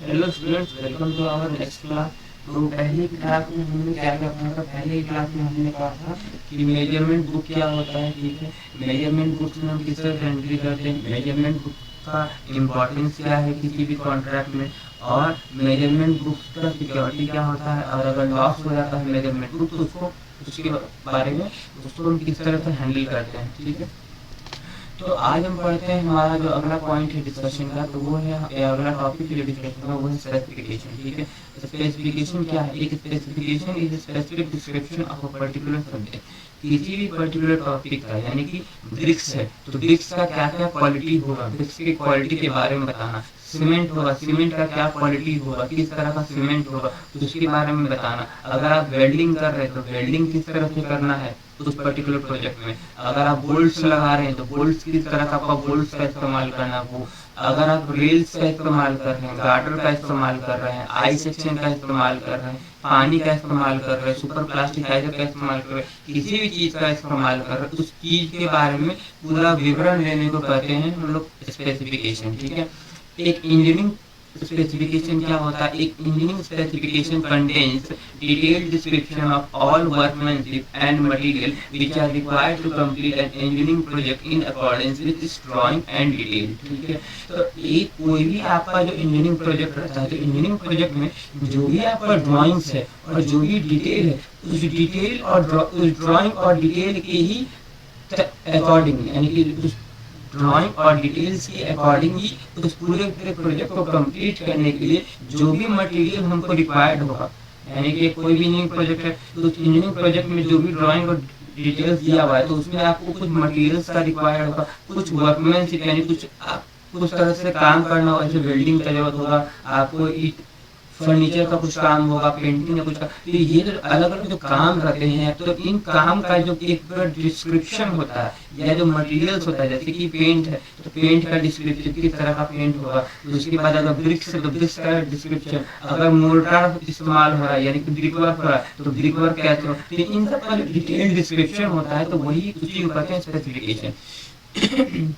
Hello students, welcome to our next class. तो पहली class में हमने क्या क्या पढ़ा था? पहली क्लास में हमने कहा था कि मेजरमेंट बुक क्या होता है। ठीक है, मेजरमेंट बुक्स में हम किस तरह से एंट्री करते हैं, मेजरमेंट बुक का इम्पोर्टेंस क्या है किसी भी कॉन्ट्रैक्ट में, और मेजरमेंट बुक्स का सिक्योरिटी क्या होता है, और अगर लॉस हो जाता है मेजरमेंट बुक तो उसको उसके बारे में उसको हम किस तरह से हैंडल करते हैं। ठीक है, तो आज हम पढ़ते हैं हमारा जो अगला पॉइंट है डिस्कशन का, तो वो है अगला टॉपिक जो डिस्कशन का वो है स्पेसिफिकेशन। ठीक है, स्पेसिफिकेशन क्या है? एक specification is specific description of a particular subject. किसी भी पर्टिकुलर टॉपिक का, यानी कि ब्रिक्स है तो ब्रिक्स का क्या क्या क्वालिटी होगा, ब्रिक्स की क्वालिटी के बारे में बताना। सीमेंट होगा, सीमेंट का क्या क्वालिटी होगा, किस तरह का सीमेंट होगा तो उसके बारे में बताना। अगर आप वेल्डिंग कर रहे हैं तो वेल्डिंग किस तरह से करना है उस पर्टिकुलर प्रोजेक्ट में। अगर आप बोल्ट्स लगा रहे हैं तो बोल्ट्स किस तरह का आपका बोल्ट्स का इस्तेमाल करना वो। अगर आप रेल्स का इस्तेमाल कर रहे हैं, गार्डर का इस्तेमाल कर रहे हैं, आई सेक्शन का इस्तेमाल कर रहे हैं, पानी का इस्तेमाल कर रहे हैं, सुपर प्लास्टिकाइजर का इस्तेमाल कर रहे हैं, किसी भी चीज का इस्तेमाल कर रहे हैं, उस चीज के बारे में पूरा विवरण लेने को कहते हैं हम लोग स्पेसिफिकेशन। ठीक है, एक इंजीनियरिंग स्पेसिफिकेशन क्या होता है? एक engineering specification contains detailed description of all workmanship and material which are required to complete an engineering project in accordance with this drawing and detail. ठीक है, तो एक कोई भी आपका जो इंजीनियरिंग प्रोजेक्ट रहता है तो इंजीनियरिंग प्रोजेक्ट में जो भी आपका ड्राइंग्स है और जो भी डिटेल है उस डिटेल और उस ड्राइंग और डिटेल के ही अकॉर्डिंग, यानी कि उस ड्राइंग और डिटेल्स के अकॉर्डिंग ही उस पूरे पूरे प्रोजेक्ट को कंप्लीट करने के लिए जो भी मटेरियल हमको रिक्वायर्ड होगा, यानी कि कोई भी इंजीनियरिंग प्रोजेक्ट है तो उस इंजीनियरिंग प्रोजेक्ट में जो भी ड्राइंग और डिटेल्स दिया हुआ है तो उसमें आपको कुछ मटेरियल्स का रिक्वायर्ड होगा, कुछ वर्कमैनशिप यानी कुछ तरह से काम करना होगा, जैसे वेल्डिंग का जरूरत होगा आपको, फर्नीचर का कुछ काम होगा, पेंटिंग का कुछ काम। तो ये जो अलग अलग जो काम रहते हैं तो इन काम का जो एक डिस्क्रिप्शन होता है या जो मटेरियल्स होता है, जैसे कि पेंट है तो पेंट का डिस्क्रिप्शन किस तरह का पेंट होगा, तो उसके बाद अगर ब्रिक्स है तो ब्रिक्स का डिस्क्रिप्शन, अगर मोर्टार इस्तेमाल हो रहा है यानी कि ब्रिक वर्क हो रहा है तो ब्रिक वर्क कैसे हो, तो इन सब का जो डिटेल डिस्क्रिप्शन होता है तो वही उसी को कहते हैं स्पेसिफिकेशन।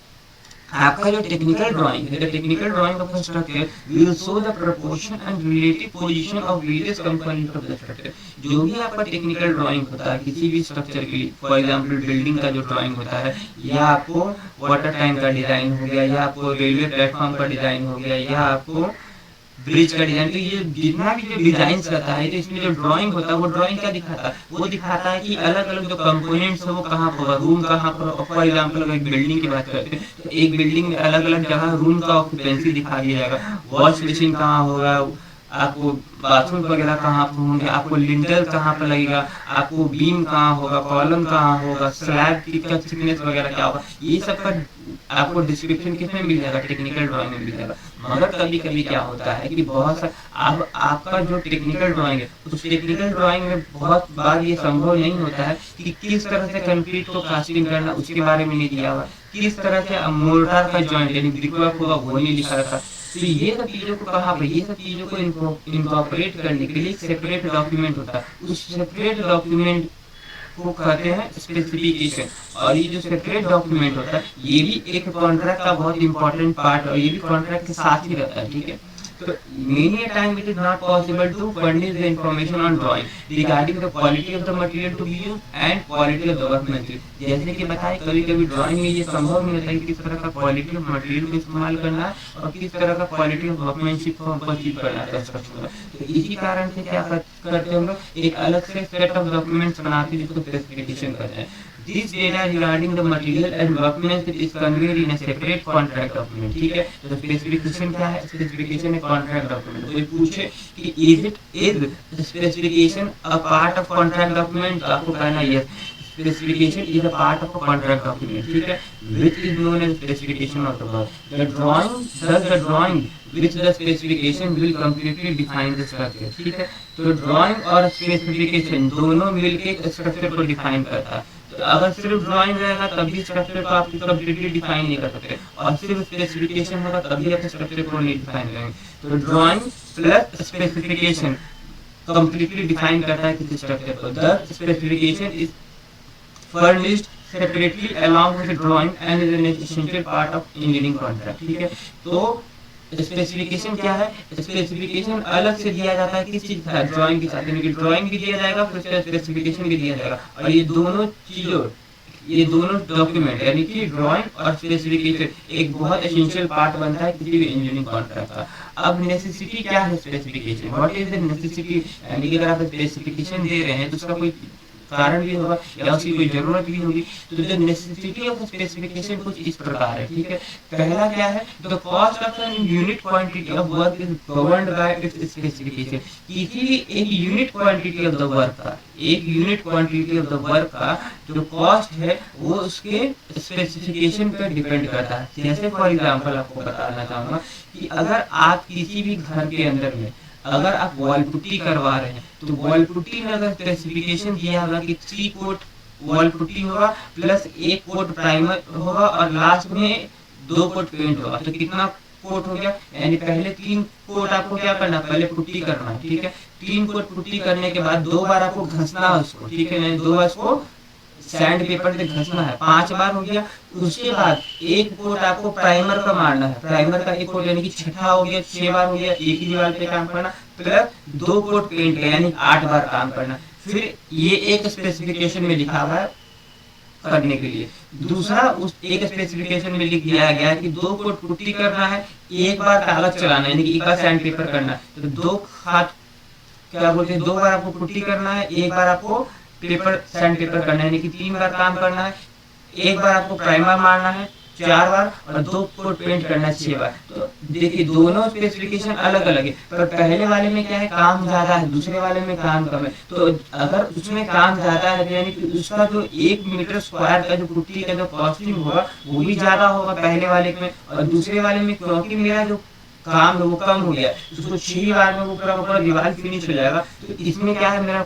आपका जो टेक्निकल ड्राइंग है, the technical drying of structure will show the proportion and relative position of various component of the structure. जो भी आपका टेक्निकल ड्राइंग होता है किसी भी स्ट्रक्चर के लिए, फॉर एग्जांपल बिल्डिंग का जो ड्राइंग होता है, या आपको वाटर टैंक का डिजाइन हो गया, या आपको रेलवे प्लेटफॉर्म का डिजाइन हो गया, या आपको ब्रिज का डिजाइन, तो ये जितना भी जो डिजाइन रहता है तो इसमें जो ड्राइंग होता है वो ड्राइंग क्या दिखाता है, वो दिखाता है कि अलग अलग जो कंपोनेंट्स है वो कहाँ पर होगा, रूम कहाँ पर। फॉर एग्जांपल अगर एक बिल्डिंग की बात करते हैं तो एक बिल्डिंग में अलग अलग जगह रूम का ऑक्यूपेंसी दिखा दिया जाएगा, वॉश बेसिन कहाँ होगा, आपको बाथरूम वगैरह कहाँ पर होंगे, आपको लिंटल कहाँ पर लगेगा, आपको बीम कहाँ होगा, कॉलम कहाँ होगा, स्लैब की क्या थिकनेस वगैरह क्या होगा, ये सब का आपको डिस्क्रिप्शन किसमें मिल जाएगा, टेक्निकल ड्राइंग में मिल जाएगा। मगर कभी कभी क्या होता है कि बहुत सा अब आपका जो टेक्निकल ड्राइंग है उस टेक्निकल ड्राइंग में बहुत बार ये संभव नहीं होता है कि किस तरह से कंक्रीट को कास्टिंग करना उसके बारे में नहीं दिया हुआ, किस तरह से मोर्टार का जॉइंट यानी ब्रिकवर्क होगा वो नहीं लिखा रहता। तो ये सब चीजों को कहाँ पर, ये सब चीजों को इनकॉर्पोरेट करने के लिए सेपरेट डॉक्यूमेंट होता है, उस सेपरेट डॉक्यूमेंट को कहते हैं स्पेसिफिकेशन। और ये जो सेपरेट डॉक्यूमेंट होता है ये भी एक कॉन्ट्रैक्ट का बहुत इंपॉर्टेंट पार्ट और ये भी कॉन्ट्रैक्ट के साथ ही रहता है। ठीक है, तो many a time it is not possible to furnish the information on drawing regarding the quality of the material to be used and quality of the workmanship। जैसे कि बताए कभी कभी ड्राइंग में ये संभव नहीं होता है कि किस तरह का क्वालिटी ऑफ मटेरियल को इस्तेमाल करना है और किस तरह का क्वालिटी ऑफ वर्कमैनशिप को हमको अचीव करना है कंस्ट्रक्शन में। तो इसी कारण से क्या करते हैं हम लोग, एक अलग से सेट ऑफ डॉक्यूमेंट्स बनाते हैं जिसको स्पेसिफिकेशन कहते हैं। This data regarding the material and workmanship is conveyed in a separate contract document। ठीक है, तो स्पेसिफिकेशन क्या है? स्पेसिफिकेशन है कॉन्ट्रैक्ट डॉक्यूमेंट। कोई पूछे कि is specification a part of contract document, तो आपको कहना yes, specification is a part of a contract document। ठीक है, which is known as specification of the work। The drawing which the specification will completely define the structure। ठीक है, तो drawing और specification दोनों मिलकर स्ट्रक्चर को डिफाइन करता है। तो अगर सिर्फ ड्राइंग रहेगा तब भी स्ट्रक्चर को आप कंप्लीटली डिफाइन नहीं कर सकते, और सिर्फ स्पेसिफिकेशन होगा तब भी आप स्ट्रक्चर को नहीं डिफाइन करेंगे। तो drawing plus specification completely define करता है किसी स्ट्रक्चर को। The specification is furnished separately along with the drawing and is an essential part of engineering contract। ठीक है, तो स्पेसिफिकेशन क्या है, स्पेसिफिकेशन अलग से दिया जाता है किस चीज का, ड्राइंग के साथ, यानी कि ड्राइंग भी दिया जाएगा फिर उसका स्पेसिफिकेशन भी दिया जाएगा। और ये दोनों डॉक्यूमेंट यानी कि ड्राइंग और स्पेसिफिकेशन एक बहुत एसेंशियल पार्ट बनता है किसी भी इंजीनियरिंग कॉन्ट्रैक्ट का। अब नेसेसिटी क्या है specification, what is the necessity, यानी कि अगर आप स्पेसिफिकेशन दे रहे हैं तो उसका कोई कारण भी होगा या उसकी कोई जरूरत भी होगी। तो जो नेसेसिटी ऑफ स्पेसिफिकेशन कुछ इस प्रकार है, ठीक है। पहला क्या है, the cost of an unit quantity of work is governed by its specification. किसी भी एक unit quantity of the work का, एक unit quantity of the work का जो कॉस्ट है वो उसके स्पेसिफिकेशन पर डिपेंड करता है। जैसे फॉर एग्जांपल आपको बताना चाहूंगा कि अगर आप किसी भी घर के अंदर में अगर आप वॉल पुट्टी करवा रहे हैं तो वॉल पुट्टी में अगर स्पेसिफिकेशन दिया होगा कि 3 कोट वॉल पुट्टी होगा प्लस 1 कोट प्राइमर होगा और लास्ट में 2 कोट पेंट होगा, तो कितना कोट हो गया, यानी पहले 3 कोट आपको क्या करना है, पहले पुट्टी करना है, ठीक है। 3 कोट पुट्टी करने के बाद 2 बार आपको घसना है उसको, ठीक है, 2 बार उसको सैंड पेपर से घसना है, 5 बार हो गया। उसके बाद 1 कोट आपको प्राइमर का मारना है, प्राइमर का 1 कोट यानी कि 6 हो गया, 6 बार हो गया, एक ही दीवार पे काम करना, प्लस 2 कोट पेंट का यानी 8 बार काम करना। फिर ये एक स्पेसिफिकेशन में लिखा हुआ है करने के लिए। दूसरा उस एक स्पेसिफिकेशन में लिख दिया गया है कि 2 कोट पुट्टी करना है, 1 बार कागज चलाना है यानी कि 1 सैंड पेपर करना है, तो 2 हाथ क्या बोलते हैं, 2 बार आपको पुट्टी करना है, 1 बार आपको पेपर सैंड पेपर करना है, यानी कि 3 बार काम करना है, 1 बार आपको प्राइमर मारना है 4 बार और 2 कोट पेंट करना है 6 बार। तो देखिए दोनों स्पेसिफिकेशन अलग अलग है, पर पहले वाले में क्या है काम ज्यादा है, दूसरे वाले में काम कम है। तो अगर उसमें काम ज्यादा है यानी कि उसका जो 1 मीटर स्क्वायर का जो पुट्टी का जो कॉस्टिंग होगा वो भी ज्यादा होगा पहले वाले में, और दूसरे वाले में क्योंकि मेरा जो काम है वो कम हो गया, उसको 6 बार में वो पूरा दीवार फिनिश हो जाएगा। तो इसमें क्या है, मेरा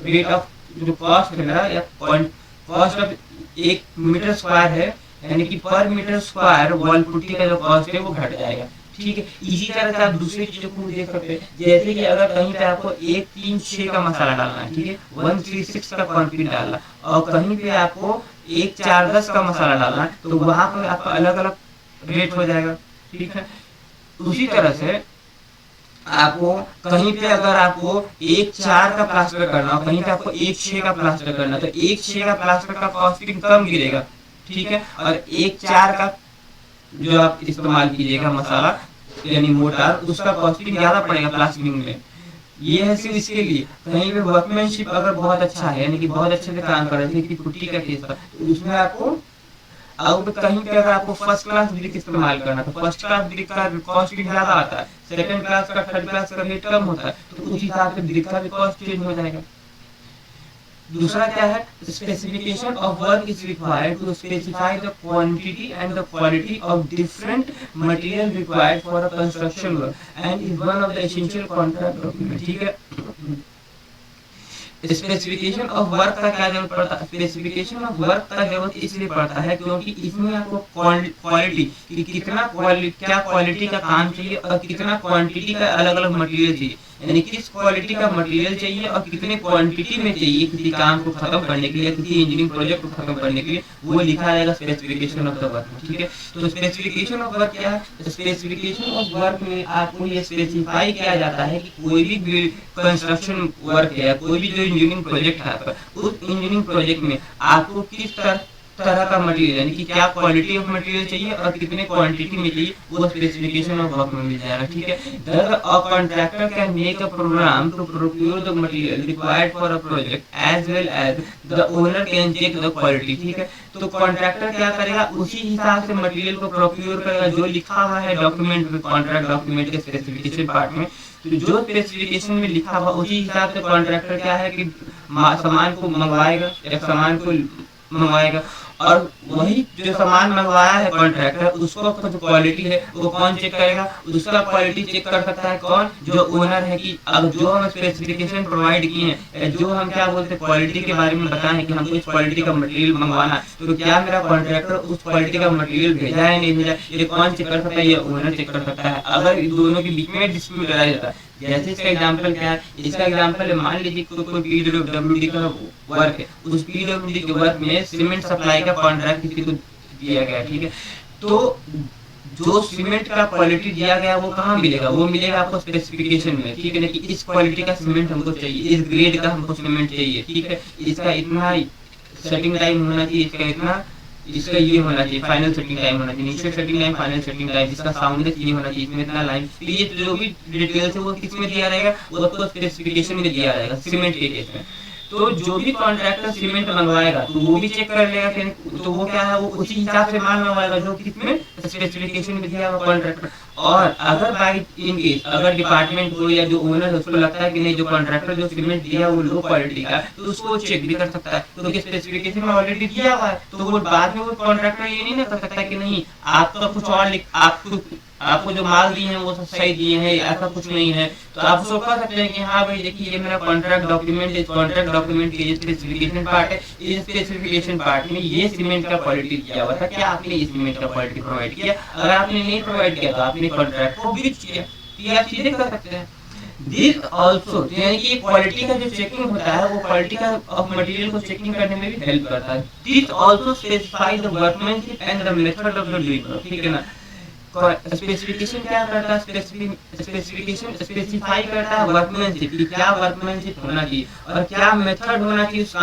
रेट ऑफ जो कॉस्ट है मेरा या कॉस्ट ऑफ 1 मीटर स्क्वायर है यानी कि पर मीटर स्क्वायर वॉल पुट्टी का जो कॉस्ट है वो घट जाएगा, ठीक है। इसी तरह से आप दूसरी चीजों को भी देख सकते हैं, जैसे कि अगर कहीं पे आपको 136 का मसाला डालना है, ठीक है, 136 का कंक्रीट डालना, और कहीं पे आपको 1410 का मसाला डालना है, तो वहां पर आपका अलग अलग रेट हो जाएगा, ठीक है। उसी तरह से आपको कहीं पे अगर आपको 1.4 का प्लास्टर करना हो, कहीं पे आपको 1.6 का प्लास्टर करना, तो 1.6 का प्लास्टर का कॉस्टिंग कम गिरेगा, ठीक है, और 1.4 का जो आप इस्तेमाल कीजिएगा मसाला यानी मोटार, उसका कॉस्टिंग ज्यादा पड़ेगा प्लास्टरिंग में। ये है सिर्फ इसके लिए। कहीं पे वर्कमैनशिप अगर बहुत अच्छा है यानी कि बहुत अच्छे से काम कर रहे थे, पुट्टी का केस था, तो उसमें आपको अब कहीं पे अगर आपको फर्स्ट क्लास ब्रिक इस्तेमाल करना तो फर्स्ट क्लास ब्रिक का कॉस्ट भी ज्यादा आता है, सेकंड क्लास का थर्ड क्लास का रेट कम होता है, तो उस हिसाब से ब्रिक का भी कॉस्ट चेंज हो जाएगा। दूसरा क्या है, specification of work is required to specify the quantity and the quality of different material required for a construction work and is one of the essential contract document, ठीक है। Specification of work का क्या जरूरत पड़ता है, specification of work का जरूरत इसलिए पड़ता है क्योंकि इसमें आपको क्वालिटी कि कितना क्या क्वालिटी का काम चाहिए और कितना क्वांटिटी का अलग अलग मटेरियल चाहिए, यानी किस क्वालिटी का मटेरियल चाहिए और कितने क्वांटिटी में चाहिए किसी काम को खत्म करने के लिए, किसी इंजीनियरिंग प्रोजेक्ट को खत्म करने के लिए, वो लिखा जाएगा स्पेसिफिकेशन ऑफ द वर्क में, ठीक है। तो स्पेसिफिकेशन ऑफ वर्क क्या है, स्पेसिफिकेशन ऑफ वर्क में आपको ये स्पेसिफाई किया जाता है कि कोई भी कंस्ट्रक्शन वर्क है, कोई भी जो इंजीनियरिंग प्रोजेक्ट है, उस इंजीनियरिंग प्रोजेक्ट में आपको किस तरह का मटेरियल यानी कि क्या क्वालिटी ऑफ मटेरियल चाहिए और कितने क्वांटिटी में चाहिए, वो स्पेसिफिकेशन ऑफ वर्क में मिल जाएगा, ठीक है। A contractor can make a programme to procure the material required for a project as well as the owner can check the quality, ठीक है। तो कॉन्ट्रैक्टर क्या करेगा, उसी हिसाब से मटेरियल को प्रोक्योर करेगा जो लिखा हुआ है डॉक्यूमेंट में, कॉन्ट्रैक्ट डॉक्यूमेंट के स्पेसिफिकेशन पार्ट में। तो जो स्पेसिफिकेशन में लिखा हुआ उसी हिसाब से कॉन्ट्रैक्टर क्या है कि सामान को मंगवाएगा या सामान को मंगवाएगा, और वही जो सामान मंगवाया है कॉन्ट्रैक्टर उसको जो क्वालिटी है वो कौन चेक करेगा, उसका क्वालिटी चेक कर सकता है कौन, जो ओनर है। कि अब जो हम स्पेसिफिकेशन प्रोवाइड किए हैं, जो हम क्या बोलते हैं क्वालिटी के बारे में बताए हैं कि हमको इस क्वालिटी का मटेरियल मंगवाना है, तो क्या मेरा कॉन्ट्रैक्टर उस क्वालिटी का मटेरियल भेजा है नहीं भेजा, ये कौन चेक कर सकता है, ये ओनर चेक कर सकता है। अगर इन दोनों के बीच में डिस्प्यूट आ जाता है, जैसे इसका एग्जांपल क्या है, इसका एग्जांपल है मान लीजिए कोई पीडब्ल्यूडी का वर्क है, उस पीडब्ल्यूडी के वर्क में सीमेंट सप्लाई का कॉन्ट्रैक्ट किसी को दिया गया, ठीक है। तो जो सीमेंट का क्वालिटी दिया गया वो कहाँ मिलेगा, वो मिलेगा आपको स्पेसिफिकेशन में, ठीक है ना, कि इस क्वालिटी का सीमेंट हमको चाहिए, इस ग्रेड का हमको सीमेंट चाहिए, ठीक है, इसका इतना सेटिंग टाइम होना चाहिए, इसका इतना, इसका ये होना चाहिए, फाइनल सेटिंग टाइम होना चाहिए, initial setting time, final setting time, इसका साउंडनेस ये होना चाहिए, इसमें इतना लाइन, तो ये जो भी डिटेल्स है वो किसमें दिया रहेगा, वो आपको स्पेसिफिकेशन में दिया रहेगा सीमेंट के केस में। तो जो भी कॉन्ट्रैक्टर सीमेंट मंगवाएगा तो वो भी चेक कर लेगा फिर, तो वो क्या है, वो उसी हिसाब से माल मंगवाएगा जो किसमें स्पेसिफिकेशन में दिया हुआ कॉन्ट्रैक्टर। और अगर बाई इन केस अगर डिपार्टमेंट को या जो ओनर है उसको लगता है कि नहीं जो कॉन्ट्रैक्टर जो सीमेंट दिया वो लो क्वालिटी का, तो उसको चेक भी कर सकता है, तो स्पेसिफिकेशन में ऑलरेडी दिया हुआ है, तो वो बाद में वो कॉन्ट्रैक्टर ये नहीं ना कर सकता कि नहीं आपका कुछ और आपको जो माल दिए हैं वो सब सही दिए हैं, ऐसा कुछ नहीं है, तो आप उसको कह सकते हैं कि हाँ भाई देखिए ये मेरा कॉन्ट्रैक्ट डॉक्यूमेंट, इस कॉन्ट्रैक्ट डॉक्यूमेंट के स्पेसिफिकेशन पार्ट है, इस स्पेसिफिकेशन पार्ट में ये सीमेंट का क्वालिटी दिया हुआ था, क्या आपने इस सीमेंट का क्वालिटी प्रोवाइड किया, अगर आपने नहीं प्रोवाइड किया तो आपने कॉन्ट्रैक्ट को ब्रीच किया, तो ये आप चीजें कर सकते हैं। दिस ऑल्सो यानी कि क्वालिटी का जो चेकिंग होता है वो क्वालिटी का ऑफ मटेरियल को चेकिंग करने में भी हेल्प करता है। This also specify the workmanship and the method of the doing, ठीक है ना। स्पेसिफिकेशन क्या करता है, स्पेसिफिकेशन स्पेसिफाई करता है वर्कमैनशिप की, क्या वर्कमैनशिप होना चाहिए और क्या मेथड होना चाहिए उस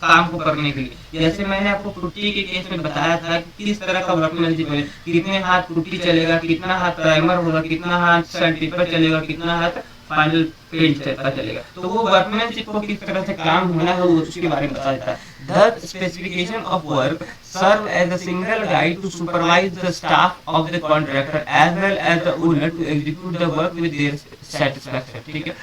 काम को करने के लिए। जैसे मैंने आपको पुट्टी के केस में बताया था कि किस तरह का वर्कमैनशिप है, कितने हाथ पुट्टी चलेगा, कितना हाथ प्राइमर होगा, कितना हाथ सैंडपेपर चलेगा, कितना हाथ फाइनल पेंट का चलेगा, तो वो वर्कमैनशिप को किस तरह से काम होना है वो उसके बारे में बता देता है। The specification of work serve as a single guide to supervise the staff of the contractor as well as the owner to execute the work with their satisfaction, ठीक है।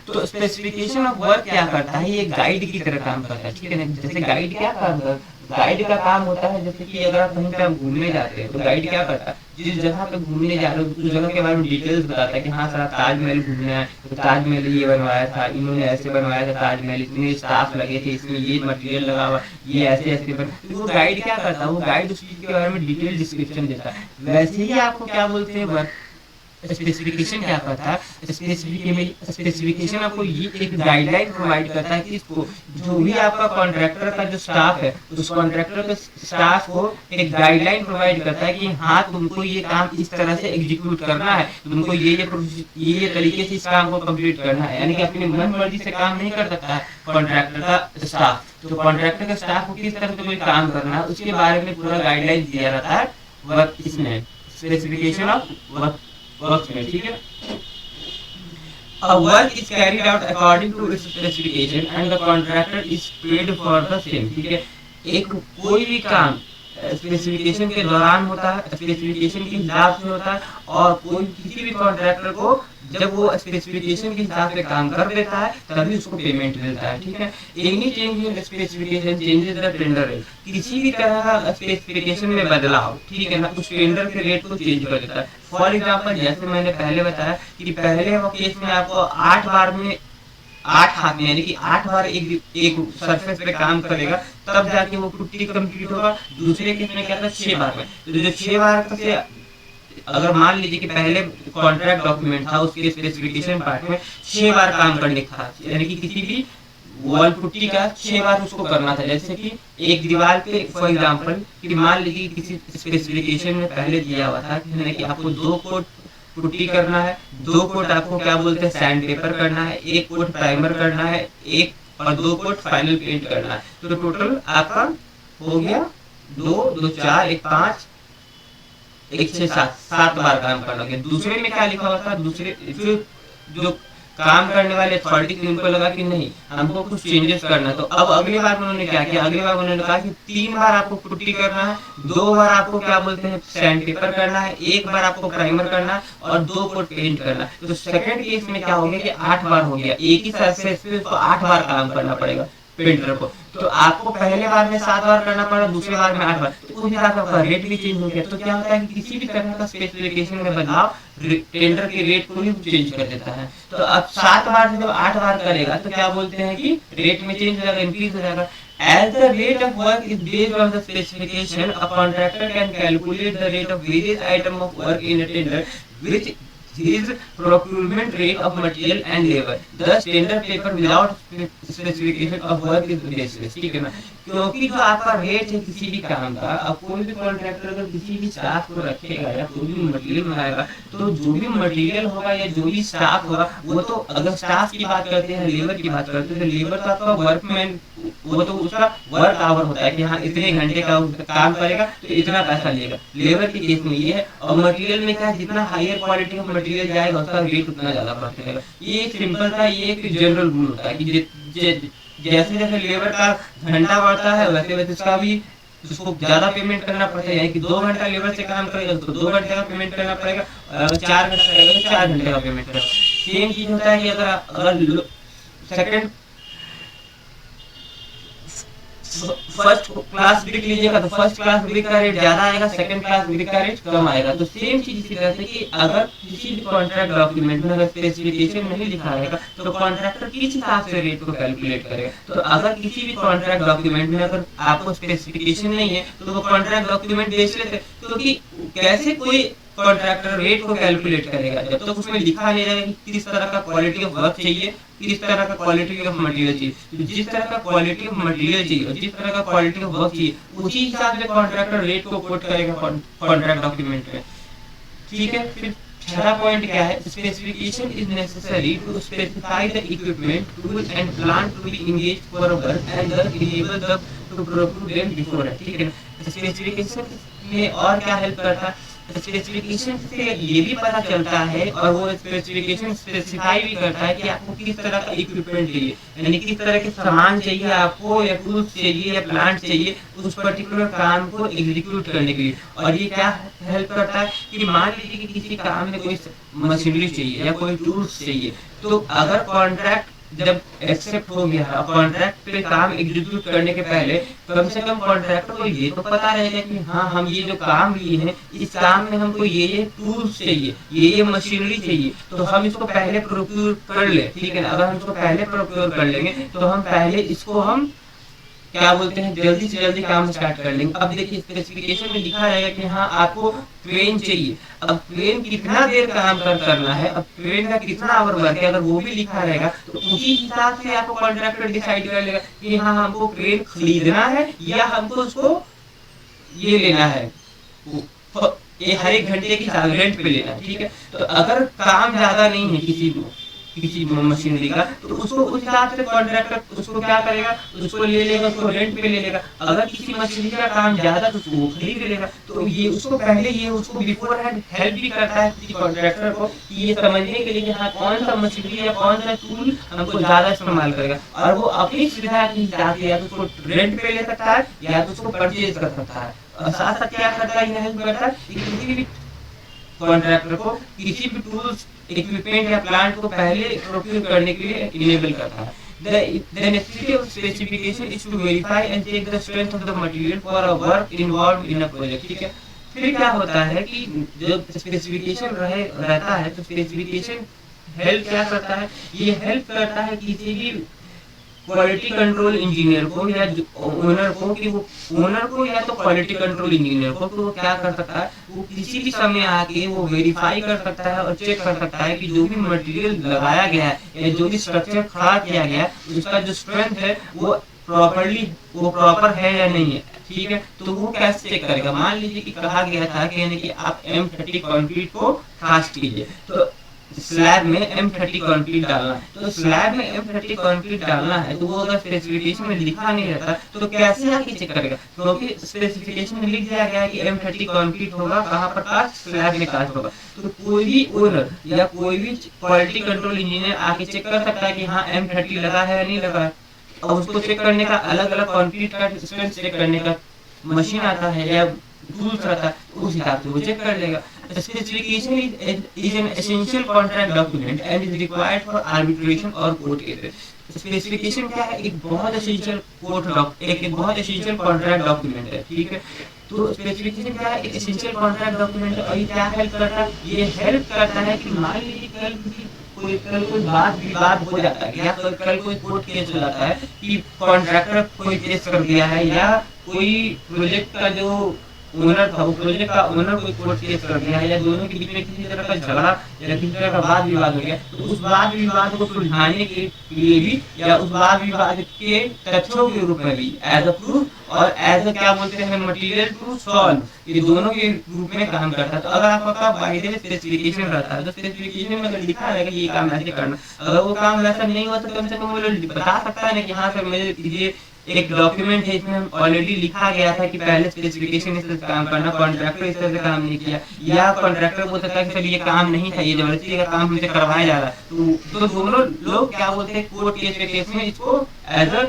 तो स्पेसिफिकेशन ऑफ वर्क क्या करता है, ये guide की तरह काम करता है, ठीक है ना। जैसे गाइड क्या काम करता है, गाइड का काम होता है जैसे कि अगर आप कहीं पे घूमने जाते हैं तो गाइड क्या करता है, जिस जगह पे घूमने जा रहे हो उस जगह के बारे में डिटेल्स बताता है कि हाँ सर आप ताजमहल घूमना है, तो ताजमहल ये बनवाया था, इन्होंने ऐसे बनवाया था ताजमहल, इतने स्टाफ लगे थे, इसमें ये मटेरियल लगा हुआ, ये ऐसे ऐसे बन, तो वो गाइड क्या करता है, वो गाइड उस चीज के बारे में डिटेल डिस्क्रिप्शन देता है। वैसे ही आपको क्या बोलते हैं वर्क स्पेसिफिकेशन क्या करता है, स्पेसिफिकेशन आपको ये एक गाइडलाइन प्रोवाइड करता है कि इसको जो भी आपका कॉन्ट्रैक्टर का जो स्टाफ है उस कॉन्ट्रैक्टर के स्टाफ को एक गाइडलाइन प्रोवाइड करता है कि हाँ तुमको ये काम इस तरह से एग्जीक्यूट करना है, तुमको ये तरीके से इस काम को कंप्लीट करना है, यानी कि अपनी मन मर्जी से काम नहीं कर सकता है कॉन्ट्रैक्टर का स्टाफ। तो कॉन्ट्रैक्टर के स्टाफ को किस तरह से कोई काम करना है उसके बारे में पूरा गाइडलाइन दिया जाता है वर्क इसमें स्पेसिफिकेशन ऑफ वर्क में, ठीक है। A work is carried out according to its specification and the contractor is paid for the same, ठीक है। एक कोई भी काम स्पेसिफिकेशन के दौरान होता है, स्पेसिफिकेशन के हिसाब से होता है, और कोई किसी भी कॉन्ट्रैक्टर को जब वो स्पेसिफिकेशन के हिसाब से काम कर देता है तभी उसको पेमेंट मिलता है, ठीक है। Any change in specification changes the tender rate, किसी भी तरह का स्पेसिफिकेशन में बदलाव, ठीक है ना, उस टेंडर के रेट को चेंज कर देता है। फॉर एग्जांपल जैसे मैंने पहले बताया कि पहले वो केस में आपको 8 बार में 8 हाथ में यानी कि 8 बार एक सरफेस पे काम करेगा तब जाके वो पुट्टी कंप्लीट होगा। दूसरे केस में क्या था 6 बार में, तो जो 6 बार से अगर मान लीजिए कि पहले कॉन्ट्रैक्ट डॉक्यूमेंट था उसके स्पेसिफिकेशन पार्ट में 6 बार काम करने था, यानी कि किसी भी वॉल पुट्टी का 6 बार उसको करना था। जैसे कि एक दीवार पे फॉर एग्जांपल कि मान लीजिए किसी स्पेसिफिकेशन में पहले दिया हुआ था कि आपको 2 कोट पुट्टी करना है, 2 कोट आपको क्या बोलते हैं सैंड पेपर करना है, 1 कोट प्राइमर करना है, 1 और 2 कोट फाइनल पेंट करना है, तो टोटल आपका हो गया 2 2 4 1 5 1 6 7 बार काम करना है। दूसरे में क्या लिखा हुआ था, दूसरे जो काम करने वाले अथॉरिटी थी उनको लगा कि नहीं हमको कुछ चेंजेस करना है, तो अब अगली बार उन्होंने क्या किया, अगली बार उन्होंने कहा कि 3 बार आपको पुट्टी करना है, 2 बार आपको क्या बोलते हैं सैंड पेपर करना है, 1 बार आपको प्राइमर करना है और 2 कोट पेंट करना है। तो सेकंड केस में क्या हो गया कि 8 बार हो गया, एक ही सरफेस पे उसको 8 बार काम करना पड़ेगा पेंटर को। तो आपको पहले बार में 7 बार करना पड़ा, दूसरे बार में 8 बार, तो उस हिसाब से आपका रेट भी चेंज हो गया। तो क्या होता है कि किसी भी तरह का स्पेसिफिकेशन में बदलाव टेंडर के रेट को भी चेंज कर देता है। तो अब 7 बार से जब 8 बार करेगा तो क्या बोलते हैं कि रेट में चेंज हो जाएगा, इंक्रीज हो जाएगा। As the rate of work is based on the specification, a contractor can calculate the rate of various item of work in a tender, which is procurement rate of material and labor. Thus tender paper without specification of work is baseless. ठीक है ना, क्योंकि जो आपका rate है किसी भी काम का, अब कोई भी कॉन्ट्रैक्टर अगर किसी भी स्टाफ को रखेगा या कोई भी मटेरियल बनाएगा, तो जो भी मटेरियल होगा या जो भी स्टाफ होगा, वो तो अगर स्टाफ की बात करते हैं, लेबर की बात करते हैं, तो लेबर तो आपका वर्कमैन, वो तो उसका वर्क आवर होता है कि हाँ इतने घंटे का काम करेगा तो इतना पैसा लेगा। लेबर के केस में ये है। और मटेरियल में क्या है, जितना हायर क्वालिटी का मटेरियल जाएगा उसका रेट उतना ज्यादा बढ़ता रहेगा। ये एक सिंपल सा, ये एक जनरल रूल होता है कि जैसे जैसे लेबर का घंटा बढ़ता है वैसे वैसे उसका भी उसको ज्यादा पेमेंट करना पड़ता है। यानी कि 2 घंटा लेबर से काम करेगा तो 2 घंटे का पेमेंट करना पड़ेगा, और अगर 4 घंटा करेगा तो 4 घंटे का पेमेंट करेगा। सेम चीज होता है कि अगर सेकंड फर्स्ट क्लास ब्रिक लीजिएगा तो फर्स्ट क्लास ब्रिक का रेट ज्यादा आएगा, सेकंड क्लास ब्रिक का रेट कम आएगा। तो सेम चीज इसी तरह से कि अगर किसी भी कॉन्ट्रैक्ट डॉक्यूमेंट में अगर स्पेसिफिकेशन नहीं लिखा रहेगा तो कॉन्ट्रैक्टर किस हिसाब से रेट को कैलकुलेट करेगा। तो अगर किसी भी कॉन्ट्रैक्ट डॉक्यूमेंट में अगर आपको स्पेसिफिकेशन नहीं है तो वो कॉन्ट्रैक्ट डॉक्यूमेंट बेच लेते, क्योंकि कैसे कोई कॉन्ट्रैक्टर रेट को कैलकुलेट करेगा जब तक उसमें लिखा नहीं रहेगा कि किस तरह का क्वालिटी ऑफ वर्क चाहिए, किस तरह का क्वालिटी ऑफ मटेरियल चाहिए। तो जिस तरह का क्वालिटी ऑफ मटेरियल चाहिए और जिस तरह का क्वालिटी ऑफ वर्क चाहिए उसी हिसाब से कॉन्ट्रैक्टर रेट को कोट करेगा कॉन्ट्रैक्ट डॉक्यूमेंट में। ठीक है, फिर छठा पॉइंट क्या है, specification is necessary to specify the equipment, tool and plant to be engaged for a work and thus enable the to procure them before। ठीक है, स्पेसिफिकेशन में और क्या हेल्प करता है, स्पेसिफिकेशन से ये भी पता चलता है और वो स्पेसिफिकेशन स्पेसिफाई भी करता है कि आपको किस तरह का इक्विपमेंट चाहिए, यानी किस तरह के सामान चाहिए आपको, या टूल्स चाहिए या प्लांट चाहिए उस पर्टिकुलर काम को एग्जीक्यूट करने के लिए। और ये क्या हेल्प करता है कि मान लीजिए कि किसी काम में कोई मशीनरी चाहिए या कोई टूल्स चाहिए, तो अगर कॉन्ट्रैक्ट जब एक्सेप्ट हो गया, कॉन्ट्रैक्ट पे काम एग्जीक्यूट करने के पहले कम से कम कॉन्ट्रैक्टर को ये तो पता रहेगा कि हाँ हम ये जो काम लिए हैं इस काम में हमको ये टूल्स चाहिए, ये मशीनरी चाहिए, तो हम इसको पहले प्रोक्योर कर ले। ठीक है ना, अगर हम इसको पहले प्रोक्योर कर लेंगे तो हम पहले इसको हम क्या बोलते हैं जल्दी से जल्दी काम स्टार्ट कर लेंगे। अब देखिए स्पेसिफिकेशन में लिखा रहेगा कि हाँ आपको क्रेन चाहिए, अब क्रेन कितना देर काम करना है, अब क्रेन का कितना आवर वर्क है, अगर वो भी लिखा रहेगा तो उसी हिसाब से आपको कॉन्ट्रैक्टर डिसाइड कर लेगा कि हाँ हमको क्रेन खरीदना है या हमको उसको ये लेना है, ये हर एक घंटे की रेंट पे लेना है। ठीक है, तो अगर काम ज्यादा नहीं है किसी मशीनरी का तो उसको उस हिसाब से कॉन्ट्रैक्टर उसको क्या करेगा, उसको ले लेगा, उसको रेंट पे ले लेगा। अगर किसी मशीनरी का काम ज्यादा तो उसको खरीद लेगा। तो ये उसको पहले ये उसको बिफोर हैंड हेल्प भी करता है किसी कॉन्ट्रैक्टर को कि ये समझने के लिए कि हाँ कौन सा मशीनरी या कौन सा टूल हमको ज्यादा इस्तेमाल करेगा, और वो अपनी सुविधा के हिसाब से या तो उसको रेंट पे ले सकता है या तो उसको परचेज कर सकता है। और साथ साथ क्या करता है, हेल्प करता है किसी भी कॉन्ट्रैक्टर को किसी भी टूल्स इक्विपमेंट या प्लांट को पहले प्रोक्योर करने के लिए इनेबल करता है। The necessity of specification is to verify and check the strength of the material for a work involved in a project। ठीक है, फिर क्या होता है कि जब स्पेसिफिकेशन रहता है तो स्पेसिफिकेशन हेल्प क्या करता है, ये हेल्प करता है किसी भी क्वालिटी कंट्रोल इंजीनियर को या ओनर को कि वो ओनर को या तो क्वालिटी कंट्रोल इंजीनियर को तो वो क्या कर सकता है, वो किसी भी समय आके वो वेरीफाई कर सकता है और चेक कर सकता है कि जो भी मटेरियल लगाया गया है या जो भी स्ट्रक्चर खड़ा किया गया है उसका जो स्ट्रेंथ है वो प्रॉपर है या नहीं है। ठीक है, तो वो कैसे चेक करेगा, मान लीजिए कि कहा गया था कि यानी कि आप M30 कंक्रीट को कास्ट कीजिए, तो स्लैब में M30 कंक्रीट डालना है, तो स्लैब में M30 कंक्रीट डालना है तो वो अगर स्पेसिफिकेशन में लिखा नहीं रहता तो कैसे आके चेक करेगा, क्योंकि स्पेसिफिकेशन में लिख दिया गया है कि M30 कंक्रीट होगा कहाँ पर कास्ट, स्लैब में कास्ट होगा। तो कोई भी ओनर या कोई भी क्वालिटी कंट्रोल इंजीनियर आके चेक कर सकता है कि हाँ M30 लगा है या नहीं लगा है, और उसको चेक करने का अलग अलग कंक्रीट का स्ट्रेंथ चेक करने का मशीन आता है या टूल्स रहता है, उस हिसाब से वो चेक कर लेगा। Specification is an essential contract document and is required for arbitration or court cases। Specification क्या है, एक बहुत एसेंशियल एक बहुत एसेंशियल कॉन्ट्रैक्ट डॉक्यूमेंट है। ठीक है, तो स्पेसिफिकेशन क्या है, एक एसेंशियल कॉन्ट्रैक्ट डॉक्यूमेंट है। और ये क्या हेल्प करता है, ये हेल्प करता है कि मान लीजिए कल कोई बात विवाद हो जाता है या कल कोई कोर्ट केस हो जाता है कि कॉन्ट्रैक्टर कोई केस कर दिया है या कोई प्रोजेक्ट का जो ओनर था, वो प्रोजेक्ट का ओनर कोई कोर्ट केस कर दिया है या दोनों के बीच में किसी तरह का झगड़ा या किसी तरह का वाद विवाद हो गया, तो उस वाद विवाद को सुलझाने के लिए भी या उस वाद विवाद के तथ्यों के रूप में भी एज अ प्रूफ और एज अ क्या बोलते हैं मटेरियल टू सॉल्व, ये दोनों के रूप में काम करता है। तो अगर आपका बाय द स्पेसिफिकेशन रहता है तो स्पेसिफिकेशन में अगर लिखा रहेगा कि ये काम ऐसे करना, अगर वो काम वैसा नहीं हुआ तो कम से कम वो लोग बता सकता है ना कि हाँ सर मेरे ये एक डॉक्यूमेंट है इसमें ऑलरेडी लिखा गया था कि पहले स्पेसिफिकेशन इस तरह से काम करना, कॉन्ट्रैक्टर इस तरह से काम नहीं किया, या कॉन्ट्रैक्टर बोल सकता है कि सर ये काम नहीं था, ये जबरदस्ती का काम हमसे करवाया जा रहा है। तो दोनों लोग क्या बोलते हैं कोर्ट केस के केस में इसको as a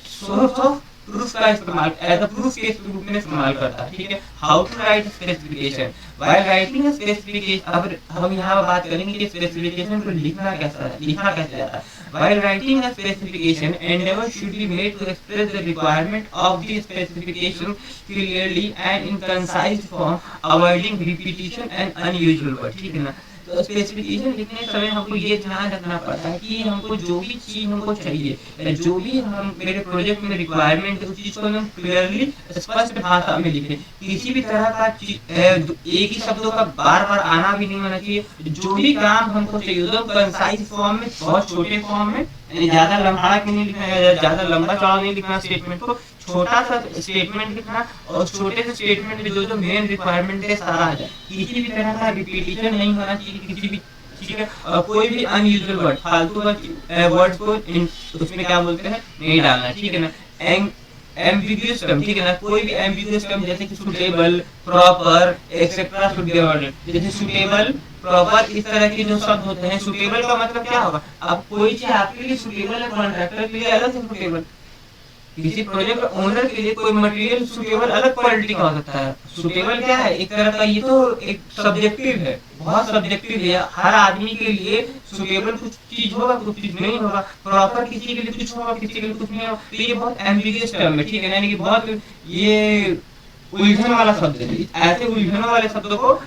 source of proof का इस्तेमाल एज अ प्रूफ के रूप में इस्तेमाल करता है। ठीक है, how to write specification while writing specification. अब हम यहाँ बात करेंगे कि स्पेसिफिकेशन को लिखना कैसे जाता है। While writing a specification endeavour should be made to express the requirement of the specification clearly and in concise form avoiding repetition and unusual word. ठीक है ना, तो स्पेसिफिकेशन लिखने समय हमको ये ध्यान रखना पड़ता है कि हमको जो भी चीज हमको चाहिए, जो भी हम मेरे प्रोजेक्ट में रिक्वायरमेंट है उस चीज को हम क्लियरली स्पष्ट भाषा में लिखें। किसी भी तरह का एक ही शब्दों का बार बार आना भी नहीं होना चाहिए। जो भी काम हमको चाहिए तो कंसाइज फॉर्म में, बहुत छोटे फॉर्म में, ज्यादा लंबा के नहीं लिखना, ज्यादा लंबा चौड़ा नहीं लिखना स्टेटमेंट को, छोटा सा स्टेटमेंट लिखना और छोटे से स्टेटमेंट में जो मेन रिक्वायरमेंट है सारा आ जाए। किसी भी तरह का रिपीटिशन नहीं होना चाहिए किसी भी, ठीक है, और कोई भी अनयूजुअल वर्ड, फालतू वर्ड्स को उसमें क्या बोलते हैं नहीं डालना। ठीक है ना, एम्बिगुअस टर्म, ठीक है ना, कोई भी एम्बिगुअस टर्म जैसे कि suitable, proper etcetera should be avoided. जैसे सुटेबल, प्रॉपर इस तरह के जो शब्द होते हैं, सुटेबल का मतलब क्या होगा, अब कोई चीज आपके लिए सुटेबल है, कॉन्ट्रैक्टर के लिए अलग से सुटेबल, किसी प्रोजेक्ट ओनर के लिए कोई मटेरियल सुटेबल अलग क्वालिटी का हो सकता है। सुटेबल क्या है, एक तरह का ये तो एक सब्जेक्टिव है, बहुत सब्जेक्टिव है, हर आदमी के लिए सुटेबल कुछ चीज होगा कुछ चीज नहीं होगा, प्रॉपर किसी के लिए कुछ होगा किसी के लिए कुछ नहीं होगा। तो ये बहुत एम्बिगुअस टर्म है, ठीक है, यानी कि बहुत ये उलझन वाला शब्द है। ऐसे उलझन वाले शब्दों को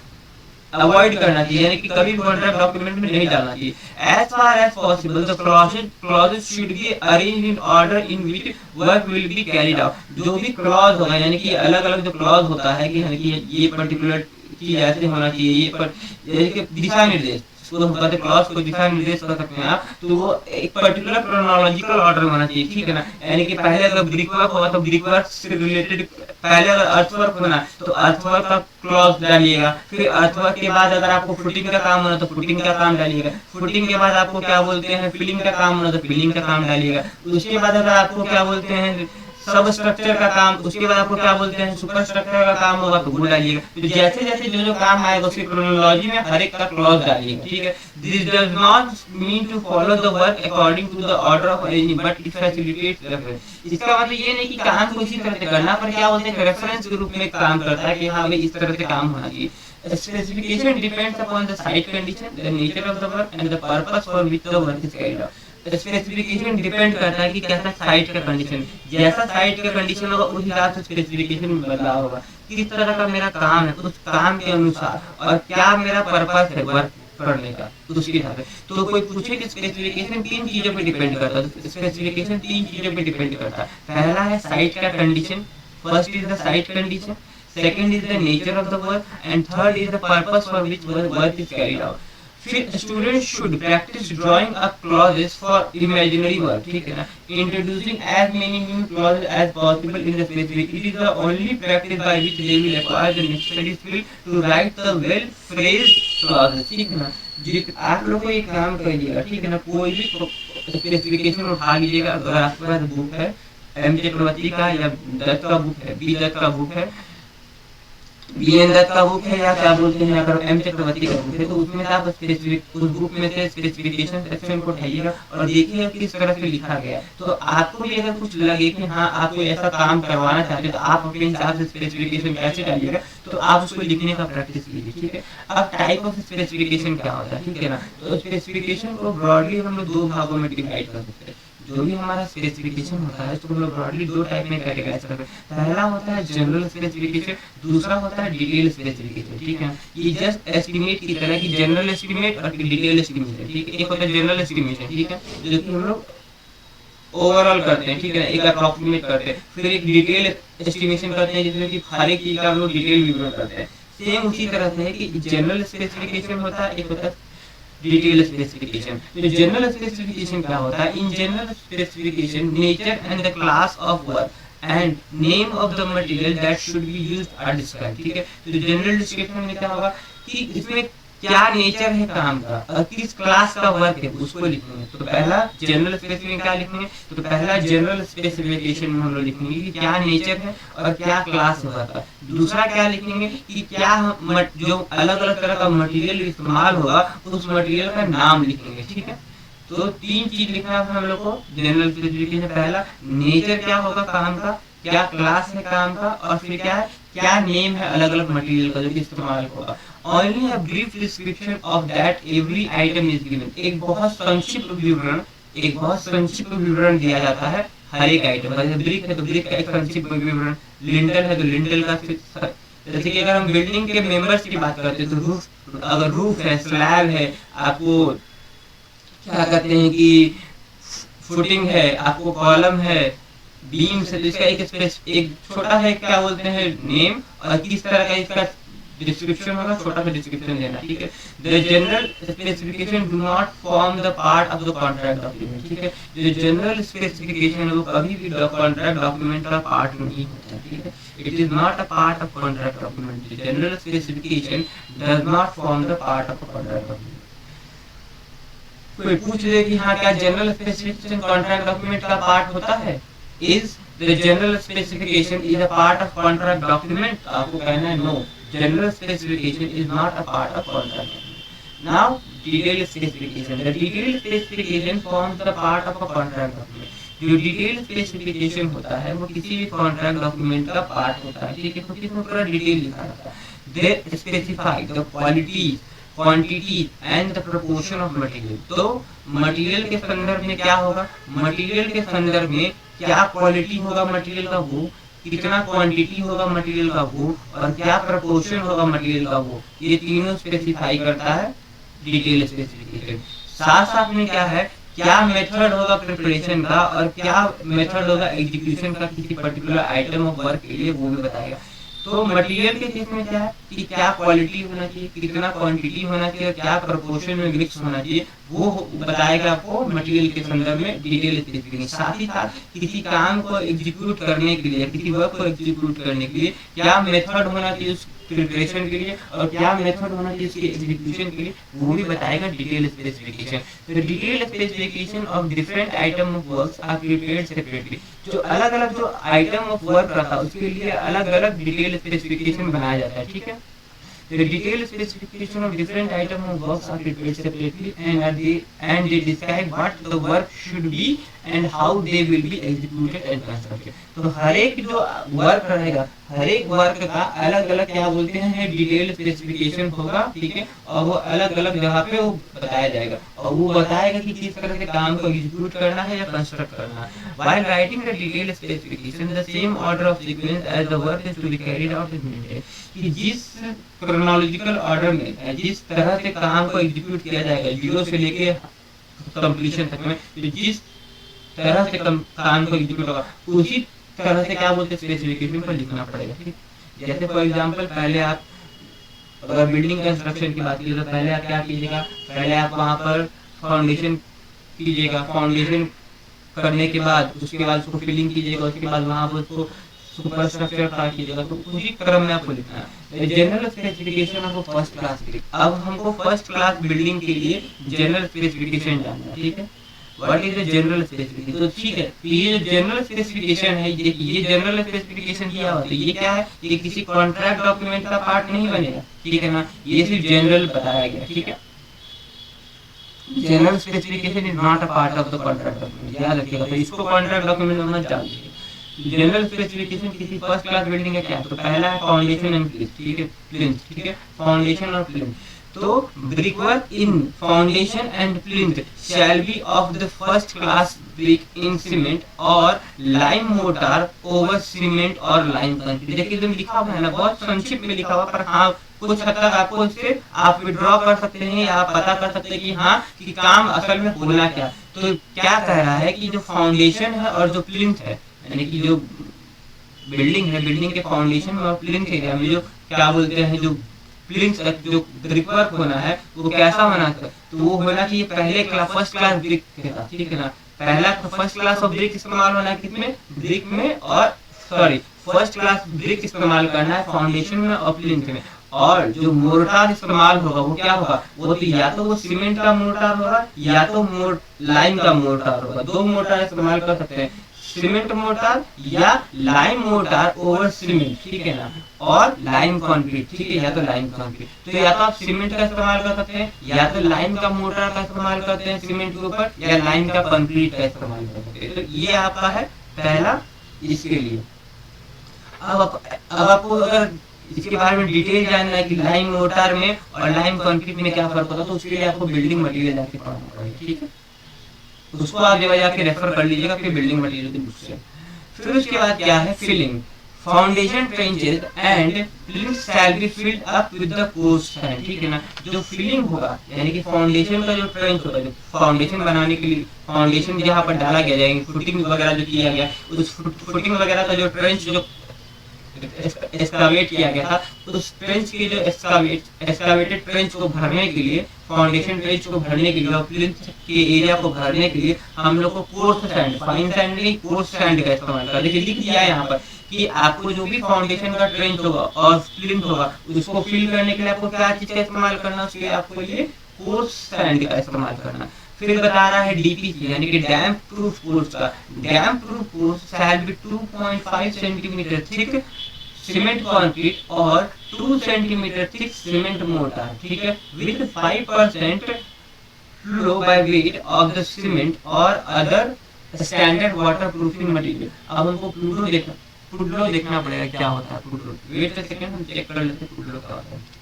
अवॉइड करना चाहिए, यानी कि कभी भी कॉन्ट्रैक्ट डॉक्यूमेंट में नहीं डालना चाहिए। As far as possible the clauses should be arranged in order in which work will be carried out. जो भी क्लॉज होगा, यानी कि अलग अलग जो क्लॉज होता है कि ये पर्टिकुलर चीज ऐसे होना चाहिए, ये पर दिशा निर्देश उसको हम कहते हैं क्लॉज को दिशा निर्देश कर सकते हैं आप, तो वो एक पर्टिकुलर क्रोनोलॉजिकल ऑर्डर होना चाहिए। ठीक है ना, यानी कि पहले अगर ब्रिक वर्क होगा तो ब्रिक वर्क से रिलेटेड, पहले अगर अर्थवर्क होना तो अर्थवर्क का क्लॉज डालिएगा, फिर अर्थवर्क के बाद अगर आपको फुटिंग का काम होना तो फुटिंग का काम डालिएगा, फुटिंग के बाद आपको क्या बोलते हैं फिलिंग का काम होना तो फिलिंग का काम डालिएगा, उसके बाद अगर आपको क्या बोलते हैं सब स्ट्रक्चर का काम, उसके बाद आपको क्या बोलते हैं सुपर स्ट्रक्चर का काम होगा तो वो डालिएगा। तो जैसे जैसे जो जो काम आएगा उसकी क्रोनोलॉजी में हर एक का क्लॉज डालिएगा। ठीक है, this does not mean to follow the work according to the order of arrangement but it facilitates reference. इसका मतलब ये नहीं कि काम को इसी तरह से करना, पर क्या बोलते हैं रेफरेंस के रूप में काम करता है कि हाँ भाई इस तरह से काम होना चाहिए। Specification depends upon the site condition, the nature of the work and the purpose for which the work is carried out. Specification depend करता है कि कैसा साइट का कंडीशन, जैसा साइट का कंडीशन होगा उस हिसाब से स्पेसिफिकेशन में बदलाव होगा। किस तरह का मेरा काम है उस काम के अनुसार, और क्या मेरा पर्पस है वर्क करने का उसके हिसाब से। तो कोई पूछे कि स्पेसिफिकेशन तीन चीजों पे डिपेंड करता है, स्पेसिफिकेशन तीन चीजों पे डिपेंड करता है। पहला है साइट का condition, first is the site condition, second is the nature of the work and third is the purpose for which work is carried out. फिर student should practice drawing up clauses for imaginary work. ठीक है ना, introducing as many new clauses as possible in the specific, it is the only practice by which they will acquire the necessary skill to write the well phrased clauses. ठीक है ना, आप लोग को एक काम करिएगा, ठीक है ना, कोई भी स्पेसिफिकेशन उठा लीजिएगा, अगर आपके पास बुक है एम चक्रवर्ती का या दत्त का बुक है, बी दत्त का बुक है, बीएन दत्त का बुक है या क्या बोलते हैं अगर एम चक्रवर्ती का बुक है, तो उसमें आप स्पेसिफिक उस बुक में से स्पेसिफिकेशन सेक्शन को उठाइएगा और देखिएगा किस तरह से लिखा गया है। तो आपको भी अगर कुछ लगे कि हाँ आप कोई ऐसा काम करवाना चाहते हैं तो आप अपने हिसाब से स्पेसिफिकेशन कैसे डालिएगा, तो आप उसको लिखने का प्रैक्टिस कीजिए। ठीक है, अब टाइप ऑफ स्पेसिफिकेशन क्या होता है, ठीक है ना, तो स्पेसिफिकेशन को ब्रॉडली हम लोग दो भागों में डिवाइड कर सकते हैं। जो भी हमारा स्पेसिफिकेशन होता है तो हम लोग ब्रॉडली दो टाइप में कैटेगराइज करते हैं। पहला होता है जनरल स्पेसिफिकेशन, दूसरा होता है डिटेल स्पेसिफिकेशन। ठीक है, ये जस्ट एस्टिमेट की तरह की जनरल एस्टिमेट और डिटेल एस्टिमेशन। ठीक है, एक होता है जनरल एस्टिमेशन, ठीक है, जो कि हम लोग ओवरऑल करते हैं, ठीक है ना, एक अप्रॉक्सीमेट करते हैं, फिर एक डिटेल एस्टिमेशन करते हैं जिसमें कि हर एक चीज का हम लोग डिटेल विवरण करते हैं। सेम उसी तरह से है कि जनरल स्पेसिफिकेशन होता है, एक होता है डिटेल स्पेसिफिकेशन। तो जनरल स्पेसिफिकेशन क्या होता है? In general specification nature and the class of work and name of the material that should be used are described, ठीक है। तो जनरल डिस्क्रिप्शन में क्या होगा कि इसमें क्या नेचर है काम का और किस क्लास का वर्क है उसको लिखेंगे। तो पहला जनरल स्पेसिफिकेशन क्या लिखेंगे? तो पहला जनरल स्पेसिफिकेशन में हम लोग लिखेंगे कि क्या नेचर है और क्या क्लास है वर्क का। दूसरा क्या लिखेंगे कि क्या जो अलग अलग तरह का मटेरियल इस्तेमाल होगा उस मटेरियल का नाम लिखेंगे, ठीक है। तो तीन चीज लिखना है हम लोग को जनरल स्पेसिफिकेशन। पहला नेचर क्या होगा काम का, क्या क्लास है काम का, और फिर क्या है, क्या नेम है अलग अलग मटेरियल का जो कि इस्तेमाल होगा। Only a brief description of that every item is given, एक बहुत संक्षिप्त विवरण दिया जाता है हर एक आइटम का। जैसे ब्रिक है तो ब्रिक का एक संक्षिप्त विवरण, लिंटल है तो लिंटल का, जैसे कि अगर हम बिल्डिंग के मेंबर्स की बात करते हैं तो रूफ, अगर रूफ है, स्लैब है, आपको क्या कहते हैं कि फुटिंग है, आपको कॉलम है, बीम्स है, तो इसका एक छोटा है क्या बोलते हैं नेम, और किस तरह का इसका डिस्क्रिप्शन होगा, छोटा सा डिस्क्रिप्शन देना, ठीक है। The general specification do not form the part of the contract document, ठीक है। जो जनरल स्पेसिफिकेशन है वो कभी भी कॉन्ट्रैक्ट डॉक्यूमेंट का पार्ट नहीं होता, ठीक है। It is not a part of contract document. General specification does not form the part of contract document. कोई पूछ ले कि हाँ क्या जनरल स्पेसिफिकेशन कॉन्ट्रैक्ट डॉक्यूमेंट का पार्ट होता है? Is the general specification is a part of contract document? आपको कहना है no, general specification is not a part of contract document. Now detail specification, the detail specification forms the part of a contract document. जो detail specification होता है वो किसी भी contract document का पार्ट होता है, ठीक है। तो इसमें पूरा डिटेल लिखा रहता है। They specify the qualities, quantity and the proportion of material. तो मटेरियल के संदर्भ में क्या होगा, मटेरियल के संदर्भ में क्या क्वालिटी होगा मटेरियल का वो, कितना क्वांटिटी होगा मटेरियल का वो, और क्या प्रोपोर्शन होगा मटेरियल का वो, ये तीनों स्पेसिफाई करता है डिटेल स्पेसिफिकेशन। साथ साथ में क्या है, क्या मेथड होगा प्रिपरेशन का और क्या मेथड होगा एग्जीक्यूशन का किसी पर्टिकुलर आइटम ऑफ वर्क के लिए, वो भी बताएगा। तो मटेरियल के केस में क्या है कि क्या क्वालिटी होना चाहिए, कितना क्वांटिटी होना चाहिए, क्या प्रोपोर्शन में मिक्स होना चाहिए, वो बताएगा आपको मटेरियल के संदर्भ में डिटेल स्पेसिफिकेशन। साथ ही साथ किसी काम को एग्जीक्यूट करने के लिए, किसी वर्क को एग्जीक्यूट करने के लिए क्या मेथड होना चाहिए उस प्रिपरेशन के लिए और क्या मेथड होना चाहिए उसके एग्जीक्यूशन के लिए, वो भी बताएगा डिटेल स्पेसिफिकेशन। तो detail specification of different item of works are prepared separately. जो अलग अलग जो आइटम ऑफ वर्क रहता है उसके लिए अलग अलग डिटेल स्पेसिफिकेशन बनाया जाता है, ठीक है। The detailed specification of different items of works are prepared separately and they describe what the work should be and how they will be executed and constructed। तो हर एक जो वर्क रहेगा, हर एक वर्क का अलग अलग क्या बोलते हैं डिटेल स्पेसिफिकेशन होगा, ठीक है। और वो अलग अलग जगह पे वो बताया जाएगा और वो बताएगा कि किस तरह से काम को एग्जीक्यूट करना है या कंस्ट्रक्ट करना है। While writing the detailed specification, the same order of sequence as the work is to be carried out is maintained। कि जिस क्रोनोलॉजिकल ऑर्डर में जिस तरह से काम को एग्जीक्यूट किया जाएगा जीरो से लेके कंप्लीशन तक में, तो जिस तरह से काम को एग्जीक्यूट होगा उसी तरह से क्या बोलते हैं स्पेसिफिकेशन पर लिखना पड़ेगा, ठीक। जैसे फॉर एग्जांपल पहले आप अगर बिल्डिंग कंस्ट्रक्शन की बात कीजिए तो पहले आप क्या कीजिएगा, पहले आप वहाँ पर फाउंडेशन कीजिएगा, फाउंडेशन करने के बाद उसके बाद उसको फिलिंग कीजिएगा, उसके बाद वहाँ पर उसको सुपर स्ट्रक्चर का कीजिएगा। तो उसी क्रम में आपको लिखना है। जनरल स्पेसिफिकेशन आपको फर्स्ट क्लास की, अब हमको फर्स्ट क्लास बिल्डिंग के लिए जनरल स्पेसिफिकेशन जानना है, ठीक है। What is the general specification? तो ठीक है, तो ये जो जनरल स्पेसिफिकेशन है, ये जनरल स्पेसिफिकेशन किया हुआ, तो ये क्या है, ये किसी कॉन्ट्रैक्ट डॉक्यूमेंट का पार्ट नहीं बनेगा, ठीक है ना। ये सिर्फ जनरल बताया गया, ठीक है। General specification is not a part of the contract document, याद रखिएगा। तो इसको कॉन्ट्रैक्ट डॉक्यूमेंट में मत डालिए। जनरल स्पेसिफिकेशन किसी फर्स्ट क्लास बिल्डिंग का क्या है, तो पहला है फाउंडेशन एंड प्लिंथ, ठीक है, प्लिंथ, ठीक है, फाउंडेशन और प्लिंथ। तो brickwork in foundation and plinth shall be of the first class brick in cement और लाइम मोर्टार ओवर सीमेंट और लाइम कंक्रीट। देखिए एकदम लिखा हुआ है ना, बहुत संक्षिप्त में लिखा हुआ, पर हाँ कुछ हद तक आपको इससे आप विड्रॉ कर सकते हैं या आप पता कर सकते हैं कि हाँ कि काम असल में होना क्या। तो क्या कह रहा है कि जो फाउंडेशन है और जो प्लिंथ है, यानी कि जो बिल्डिंग है, बिल्डिंग के फाउंडेशन में और प्लिंथ एरिया में जो क्या बोलते हैं, जो प्लिंथ जो ब्रिकवर्क होना है वो कैसा होना चाहिए, तो वो होना चाहिए पहले क्लास फर्स्ट क्लास ब्रिक के साथ, ठीक है ना। पहला फर्स्ट क्लास ऑफ ब्रिक इस्तेमाल होना है किसमें, ब्रिक में, और सॉरी फर्स्ट क्लास ब्रिक इस्तेमाल करना है फाउंडेशन में और प्लिंथ में। और जो मोर्टार इस्तेमाल होगा वो क्या होगा, वो तो या तो वो सीमेंट का मोर्टार होगा या तो लाइम का मोर्टार होगा। दो मोर्टार इस्तेमाल कर सकते हैं, सीमेंट मोर्टार या लाइम मोर्टार ओवर सीमेंट, ठीक है ना, और लाइम कंक्रीट, ठीक है, या तो लाइम कंक्रीट। तो या तो आप सीमेंट का इस्तेमाल कर सकते हैं, या तो लाइम का मोर्टार का इस्तेमाल करते हैं सीमेंट के ऊपर, या लाइम का कंक्रीट का इस्तेमाल कर सकते हैं। तो ये आपका है पहला इसके लिए। अब आपको अगर इसके बारे में डिटेल जानना है कि लाइम मोर्टार में और लाइम कंक्रीट में क्या फर्क होता है, तो उसके लिए आपको बिल्डिंग मटेरियल जाके पढ़ना पड़ेगा, ठीक है। उसको आप जगह जाके रेफर कर लीजिएगा फिर बिल्डिंग मटेरियल की बुक से। फिर उसके बाद क्या है, filling. Foundation trenches and plinth shall be filled up with the coarse sand, ठीक है ना। जो फिलिंग होगा यानी कि फाउंडेशन का जो ट्रेंच होगा, जो फाउंडेशन बनाने के लिए फाउंडेशन जहाँ पर डाला गया जाएगा, फुटिंग वगैरह जो किया गया, उस फुटिंग वगैरह का जो ट्रेंच जो एस्कावेट किया गया था, उस ट्रेंच के जो एस्कावेटेड ट्रेंच को भरने के लिए, फाउंडेशन ट्रेंच को भरने के लिए और प्लिंथ के एरिया को भरने के लिए हम लोग को कोर्स सैंड, फाइन सैंड नहीं कोर्स सैंड का इस्तेमाल कर, देखिए लिख दिया है यहाँ पर कि आपको जो भी फाउंडेशन का ट्रेंच होगा और प्लिंथ होगा उसको फिल करने के लिए आपको क्या चीज का इस्तेमाल करना, उसके लिए आपको ये कोर्स सैंड का इस्तेमाल करना। फिर बता रहा है डीपीसी यानी कि डैम प्रूफ कोर्स का। Damp proof course shall be 2.5 centimetre thick cement concrete और 2 सेंटीमीटर थिक सीमेंट मोर्टार, ठीक है, with 5% flow by weight of the cement और other standard water proofing material. अब हमको प्लूडो देखना पड़ेगा क्या होता है प्लूडो। वेट अ सेकंड, हम चेक कर लेते हैं प्लूडो क्या होता है।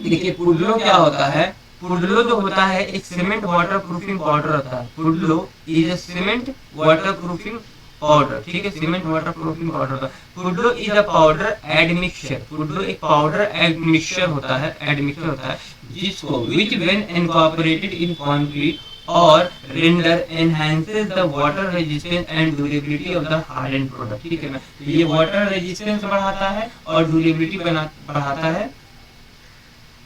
देखिए पुडलो क्या होता है, पुडलो जो होता है एक सीमेंट वाटर प्रूफिंग पाउडर होता है। Puddlo is a cement water proofing powder, ठीक है, सीमेंट वाटर प्रूफिंग पाउडर होता है। Puddlo is a powder admixture, Puddlo एक पाउडर एडमिक्सचर होता है, एडमिक्सचर होता है जिसको which when incorporated in concrete और render enhances the water resistance and durability of the hardened product, ठीक है ना। ये वाटर रेजिस्टेंस बढ़ाता है और ड्यूरेबिलिटी बढ़ाता है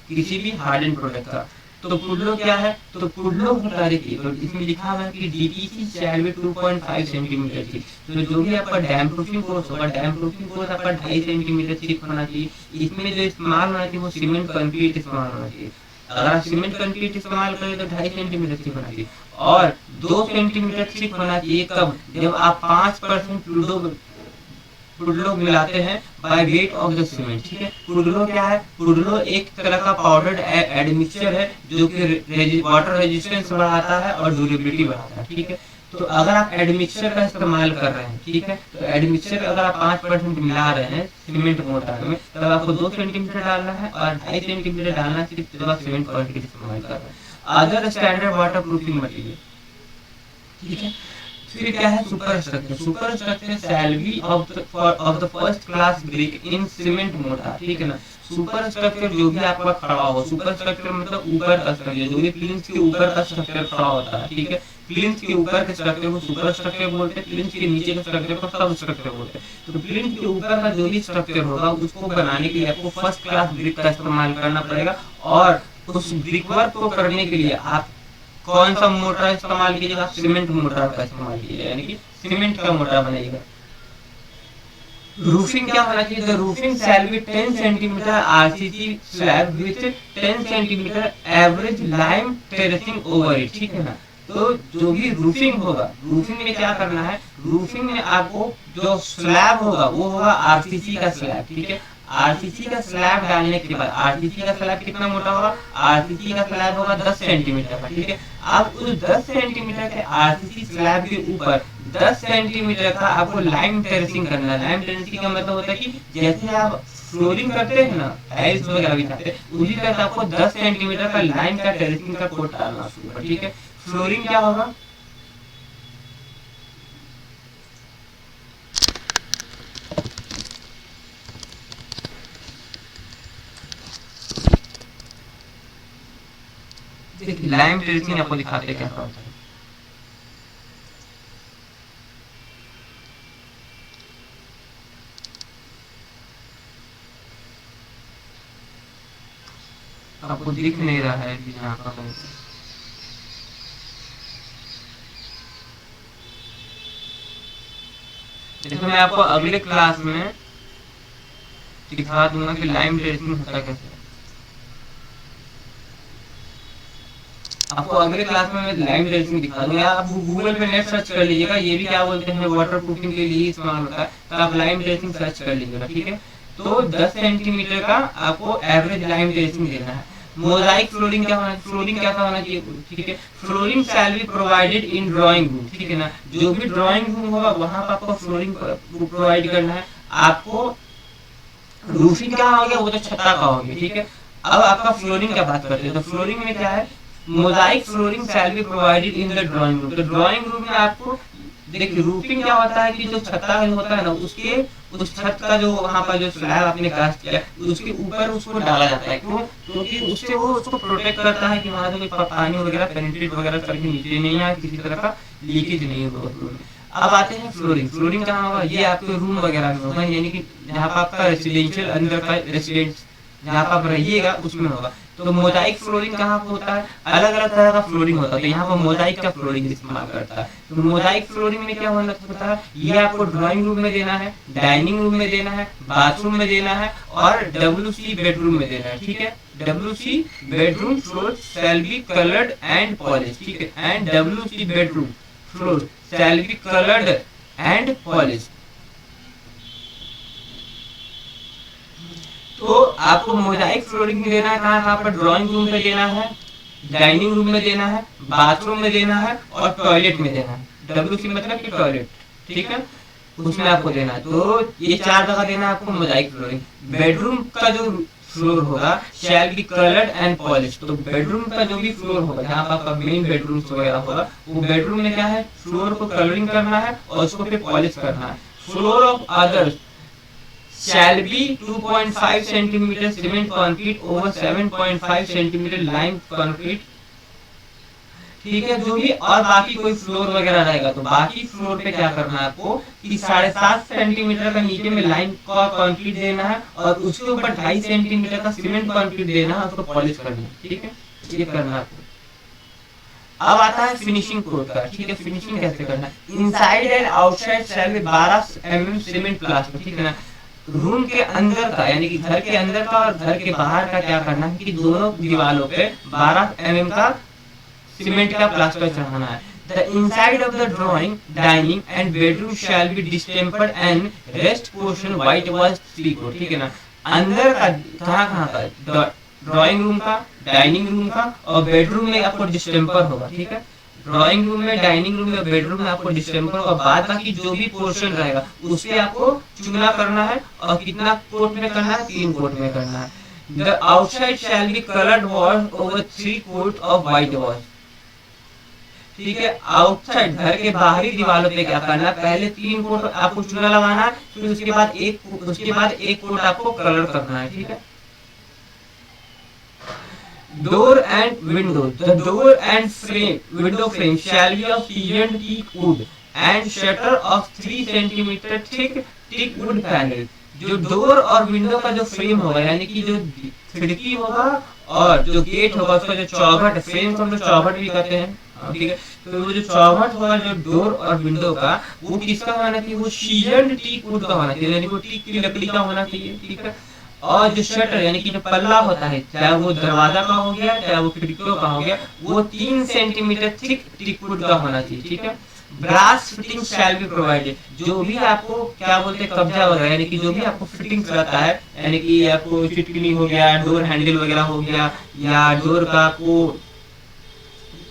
किसी भी हार्डन प्रोडक्ट का। तो पुडलो क्या है, तो पुडलो होता देखिए, तो इसमें लिखा हुआ है कि DPC shell be 2.5 centimetre thick. तो जो भी आपका डैम प्रूफिंग कोर्स होगा, डैम प्रूफिंग कोर्स आपका 2.5 सेंटीमीटर थिक होना चाहिए। इसमें जो इस्तेमाल होना चाहिए वो सीमेंट कंक्रीट इस्तेमाल होना चाहिए। अगर आप सीमेंट कंक्रीट इस्तेमाल करें तो 2.5 सेंटीमीटर थिक होना चाहिए और 2 सेंटीमीटर थिक होना चाहिए कब, जब आप 5% पुडलो मिलाते हैं bye weight of the cement, ठीक है। पुडलो क्या है, पुडलो एक तरह का पाउडर्ड एडमिक्सचर है जो कि वाटर रेजिस्टेंस बढ़ाता है और ड्यूरेबिलिटी बढ़ाता है, ठीक है। तो अगर आप एडमिक्सचर का इस्तेमाल कर रहे हैं, ठीक है, तो एडमिक्सचर अगर आप 5% मिला रहे हैं सीमेंट मोर्टार में, तब आपको 2 सेंटीमीटर डालना है और 2.5 सेंटीमीटर डालना सिर्फ जब आप सीमेंट कंक्रीट इस्तेमाल कर रहे हैं। Other standard water proofing material, ठीक है। फिर क्या है super structure, super structure shell be of the first class brick in cement mortar, ठीक है ना। सुपर स्ट्रक्चर जो भी आपका खड़ा हो, सुपर स्ट्रक्चर मतलब ऊपर का स्ट्रक्चर, जो भी प्लिंथ के ऊपर का स्ट्रक्चर खड़ा होता है, ठीक है। प्लिंथ के ऊपर के स्ट्रक्चर को सुपर स्ट्रक्चर बोलते हैं, प्लिंथ के नीचे के स्ट्रक्चर को सब स्ट्रक्चर बोलते हैं। तो प्लिंथ के ऊपर का जो भी स्ट्रक्चर होगा उसको बनाने के लिए आपको फर्स्ट क्लास ब्रिक का इस्तेमाल करना पड़ेगा और उस ब्रिक वर्क को करने के लिए आप कौन सा मोटर इस्तेमाल कीजिएगा, सीमेंट मोटर का इस्तेमाल कीजिएगा, यानी कि सीमेंट का मोटर बनाइएगा। रूफिंग क्या होना चाहिए, the roofing shall be 10 centimetre RCC slab with 10 centimetre average lime terracing over it, ठीक है ना। तो जो भी रूफिंग होगा, रूफिंग में क्या करना है, रूफिंग में आपको जो स्लैब होगा वो होगा आरसीसी का स्लैब, ठीक है। आरसीसी का स्लैब डालने के बाद आरसीसी का स्लैब कितना मोटा होगा, आरसीसी का स्लैब होगा 10 सेंटीमीटर का, ठीक है। अब उस 10 सेंटीमीटर के आरसीसी स्लैब के ऊपर 10 सेंटीमीटर का आपको लाइम टेरेसिंग करना है। लाइम टेरेसिंग का मतलब होता है कि जैसे आप फ्लोरिंग करते हैं ना, टाइल्स वगैरह बिछाते हैं, उसी तरह आपको 10 सेंटीमीटर का लाइम का टेरेसिंग का कोट डालना उसके ऊपर, ठीक है। फ्लोरिंग क्या होगा, लाइम टेरेसिंग आपको दिखाते हैं कैसा होता है। आपको दिख नहीं रहा है कि यहाँ का देखो, मैं आपको अगले क्लास में दिखा दूंगा कि लाइम टेरेसिंग होता कैसे। आपको अगले क्लास में मैं लाइम टेरेसिंग दिखा दूंगा। आप गूगल पे नेट सर्च कर लीजिएगा, ये भी क्या बोलते हैं वाटर प्रूफिंग के लिए इस्तेमाल होता है, तो आप लाइम टेरेसिंग सर्च कर लीजिएगा, ठीक है। तो 10 सेंटीमीटर का आपको एवरेज लाइम टेरेसिंग देना है। मोजाइक फ्लोरिंग क्या होना, फ्लोरिंग कैसा होना चाहिए, ठीक है। Flooring shell be provided in drawing room, ठीक है ना। जो भी ड्राइंग रूम होगा वहां पर आपको फ्लोरिंग प्रोवाइड करना है। आपको रूफिंग क्या हो गया, वो तो छत्ता का हो गया, ठीक है। अब आपका फ्लोरिंग क्या बात करते हैं, तो फ्लोरिंग में क्या है, Mosaic flooring shell be provided in the drawing room. तो ड्राइंग रूम में आपको देखिए रूफिंग क्या होता है कि जो छत्ता होता है ना, उसके उस छत का जो वहाँ पर जो स्लैब आपने कास्ट किया उसके ऊपर उसको डाला जाता है। क्यों, क्योंकि उससे वो उसको प्रोटेक्ट करता है कि वहाँ से कोई पानी वगैरह पेनिट्रेट वगैरह करके नीचे नहीं आए, किसी तरह का लीकेज नहीं होगा। अब आते हैं फ्लोरिंग। फ्लोरिंग कहाँ होगा, ये आपके रूम वगैरह में होगा, यानी कि जहाँ पर आपका रेसिडेंशियल अंदर का रेसिडेंस जहाँ पर आप रहिएगा उसमें होगा। तो मोजाइक फ्लोरिंग कहाँ पर होता है, अलग अलग तरह का फ्लोरिंग होता है, तो यहाँ पर मोजाइक का फ्लोरिंग इस्तेमाल करता है। तो मोजाइक फ्लोरिंग में क्या होता है, ये आपको ड्राइंग रूम में देना है, डाइनिंग रूम में देना है, बाथरूम में देना है और WC बेडरूम में देना है, ठीक है। WC bedroom floor shell be coloured and polish, ठीक है। And WC bedroom floor shell be coloured and polish. तो आपको मोजाइक फ्लोरिंग में देना है कहाँ पर, ड्राइंग रूम में देना है, डाइनिंग रूम में देना है, बाथरूम में देना है और टॉयलेट में देना है। WC मतलब कि टॉयलेट, ठीक है, उसमें आपको देना है। तो ये 4 जगह देना है आपको मोजाइक फ्लोरिंग। बेडरूम का जो फ्लोर होगा शैल बी कलर्ड एंड पॉलिश। तो बेडरूम का जो भी फ्लोर होगा जहाँ पर आपका मेन बेडरूम वगैरह होगा, वो बेडरूम में क्या है, फ्लोर को कलरिंग करना है और उसको फिर पॉलिश करना है। Floor of others shall be 2.5 centimeter cement concrete over 7.5 centimeter lime concrete, ठीक है। जो भी और बाकी कोई फ्लोर वगैरह रहेगा तो बाकी फ्लोर पे क्या करना है आपको कि 7.5 सेंटीमीटर का नीचे में लाइम का कंक्रीट देना है और उसके ऊपर 2.5 सेंटीमीटर का सीमेंट कंक्रीट देना है, उसको पॉलिश करना है, ठीक है। ये करना है आपको। अब आता है फिनिशिंग कोड का, ठीक है। फिनिशिंग कैसे करना है, inside and outside shall B 12 mm cement plaster, ठीक है ना। रूम के अंदर का यानी कि घर के अंदर का और घर के बाहर का क्या करना है कि दोनों दीवारों पे 12 mm का सीमेंट का प्लास्टर चढ़ाना है। The inside of the drawing, dining and bedroom shall be distempered and rest portion whitewashed 3 coat, ठीक है ना। अंदर का कहाँ का, ड्राइंग रूम का, डाइनिंग रूम का और बेडरूम में आपको डिस्टेम्पर होगा, ठीक है। ड्राइंग रूम में, डाइनिंग रूम में, बेडरूम में आपको डिस्टेम्पर होगा। बाद बाकी जो भी पोर्शन रहेगा उस पे आपको चुना करना है और कितना कोट में करना है, 3 कोट में करना है। The outside shall be coloured wash over 3 coat of white wash, ठीक है। आउटसाइड घर के बाहरी दीवारों पे क्या करना है, पहले 3 कोट आपको चूना लगाना है, फिर उसके बाद एक कोट आपको कलर करना है, ठीक है। Door and window. The door and window frame shall be of seasoned teak wood and shutter of 3 centimeter thick wood panel. जो डोर और विंडो का जो फ्रेम होगा यानी कि जो खिड़की होगा और जो गेट होगा उसका जो चौखट, फ्रेम को हम लोग चौखट भी कहते हैं, ठीक है। तो वो जो चौखट होगा जो डोर और विंडो का, वो किसका होना चाहिए, वो सीजन्ड टीक वुड का होना चाहिए, यानी वो टीक की लकड़ी का होना चाहिए, ठीक है। और जो शटर यानी कि जो पल्ला होता है, चाहे वो दरवाजा का हो गया चाहे वो खिड़कियों का हो गया, वो 3 सेंटीमीटर थिक टीक वुड का होना चाहिए, ठीक है। Brass fitting shall be provided, जो भी आपको क्या बोलते हैं कब्जा वगैरह, यानी कि जो भी आपको फिटिंग रहता है, यानी कि आपको चिटकिनी हो गया, डोर हैंडल वगैरह हो गया, या डोर का आपको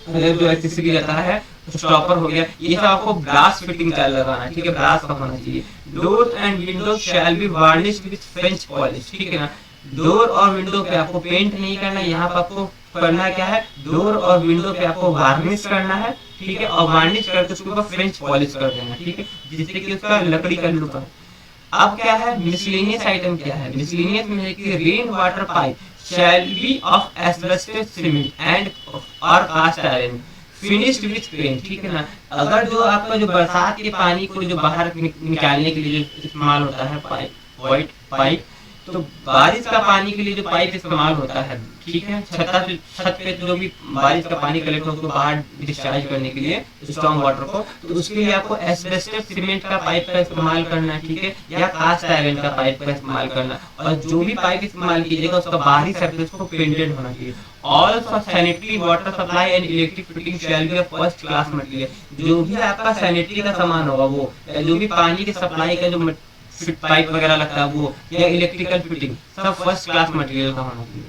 जो एक्सेसरी रहता है, स्टॉपर हो गया, ये सब आपको ब्रास फिटिंग का लगाना है, ठीक है, ब्रास का होना चाहिए। Door and window shall B varnish with French polish, ठीक है ना। डोर और विंडो पे आपको पेंट नहीं करना, यहाँ पर आपको करना क्या है, डोर और विंडो पे आपको वार्निश करना है, ठीक है, और वार्निश करके उसके ऊपर फ्रेंच पॉलिश कर देना, ठीक है, जिससे कि उसका लकड़ी का लुक है। अब क्या है मिसलेनियस आइटम, क्या है मिसलेनियस में है कि rain water pipe shall be of asbestos cement and और cast iron finished with paint, ठीक है ना। अगर जो आपका जो बरसात के पानी को जो बाहर निकालने के लिए जो इस्तेमाल होता है पाइप, वाइट पाइप, तो बारिश का पानी के लिए जो पाइप इस्तेमाल होता है, ठीक है, छत पे जो भी बारिश का पानी कलेक्ट हो उसको बाहर डिस्चार्ज करने के लिए स्ट्रॉन्ग वाटर को, तो उसके लिए आपको एस्बेस्टस सीमेंट का पाइप का इस्तेमाल करना है, ठीक है, या कास्ट आयरन का पाइप का इस्तेमाल करना। और जो भी पाइप इस्तेमाल कीजिएगा उसका बाहरी सरफेस को पेंटेड होना चाहिए। All sanitary water supply and electric fitting shall B first class material, जो भी आपका सैनिटरी का सामान होगा वो, जो भी पानी की सप्लाई का जो पाइप वगैरह लगता है वो, या इलेक्ट्रिकल फिटिंग, सब फर्स्ट क्लास मटेरियल का होना चाहिए।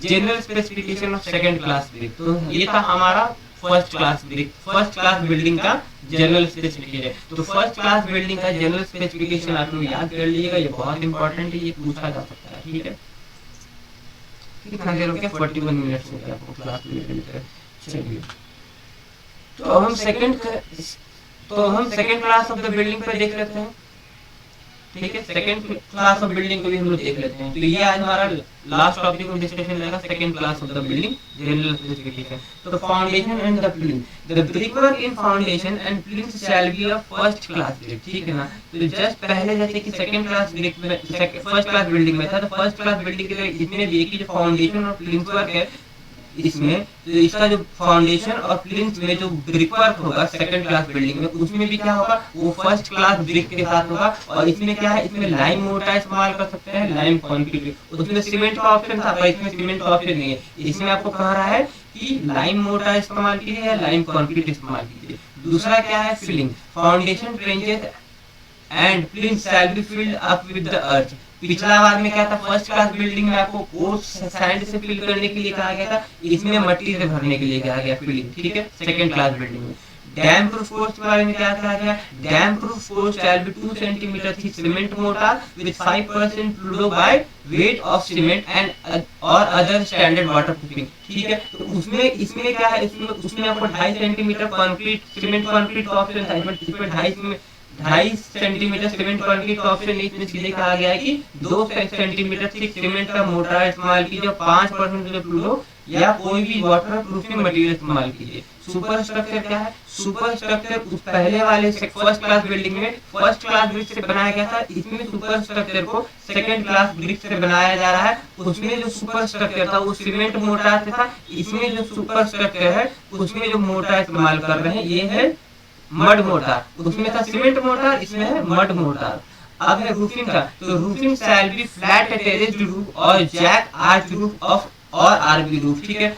General specification of second class brick, तो ये था हमारा first class brick, first class building का जनरल स्पेसिफिकेशन। तो फर्स्ट क्लास बिल्डिंग का जनरल स्पेसिफिकेशन आप लोग याद कर लीजिएगा, ये बहुत इंपॉर्टेंट है, ये पूछा जा सकता है, ठीक है। कितना देर हो गया, 41 मिनट हो गया आपको क्लास में। चलिए तो हम second class of the building पे देख लेते हैं, ठीक है, सेकंड क्लास ऑफ बिल्डिंग को भी हम लोग देख लेते हैं। तो ये आज हमारा लास्ट टॉपिक ऑफ डिस्कशन रहेगा, second class of the building general specification. तो foundation and the plinth, the brickwork in foundation and plinth shall be of first class brick, ठीक है ना। तो जस्ट पहले जैसे कि सेकंड क्लास ब्रिक में फर्स्ट क्लास बिल्डिंग में था, तो फर्स्ट क्लास बिल्डिंग के लिए इसमें भी एक ही जो फाउंडेशन और प्लिंथ वर्क है इसमें, तो इसका जो फाउंडेशन और प्लिंथ में जो ब्रिक वर्क होगा सेकंड क्लास बिल्डिंग में, उसमें भी क्या होगा, वो फर्स्ट क्लास ब्रिक के साथ होगा। और इसमें क्या है, इसमें लाइम मोर्टार इस्तेमाल कर सकते हैं, लाइम कंक्रीट, उसमें सीमेंट का ऑप्शन था, पर इसमें सीमेंट का ऑप्शन नहीं है। इसमें आपको कह रहा है कि लाइम मोर्टार इस्तेमाल कीजिए या लाइम कंक्रीट इस्तेमाल कीजिए। दूसरा क्या है filling, foundation trenches and plinth shall be filled up with the earth. पिछला बार में क्या था, फर्स्ट क्लास बिल्डिंग में आपको कोर्स सैंड से फिल करने के लिए कहा गया था, इसमें मिट्टी से भरने के लिए कहा गया फिलिंग, ठीक है, सेकंड क्लास बिल्डिंग में। डैम प्रूफ कोर्स के बारे में क्या कहा गया, dam proof course shall B 2 centimetre thick cement mortar with 5% fluid bye weight of cement and और अदर स्टैंडर्ड वाटर प्रूफिंग, ठीक है। तो उसमें इसमें क्या है, उसमें आपको 2.5 सेंटीमीटर कंक्रीट सीमेंट कंक्रीट का ऑप्शन था, इसमें 2.5 सेंटीमीटर सीमेंट कंक्रीट का ऑप्शन इसमें सीधे कहा गया है कि 2 सेंटीमीटर थिक सीमेंट का मोर्टार इस्तेमाल कीजिए, 5% फ्लूइड या कोई भी वाटर प्रूफिंग मटेरियल इस्तेमाल कीजिए। सुपर स्ट्रक्चर क्या है, सुपर स्ट्रक्चर उस पहले वाले फर्स्ट क्लास बिल्डिंग में फर्स्ट क्लास ब्रिक से बनाया गया था, इसमें सुपर स्ट्रक्चर को सेकंड क्लास ब्रिक से बनाया जा रहा है। उसमें जो सुपर स्ट्रक्चर था वो सीमेंट मोर्टार से था, इसमें जो सुपर स्ट्रक्चर है उसमें जो मोर्टार इस्तेमाल कर रहे हैं ये है मड मोर्टार, उसमें था सीमेंट मोर्टार, इसमें है मड मोर्टार। अब है रूफिंग का, तो roofing shall be flat terraced roof और जैक आर्च रूफ ऑफ और आरबी रूफ, ठीक है।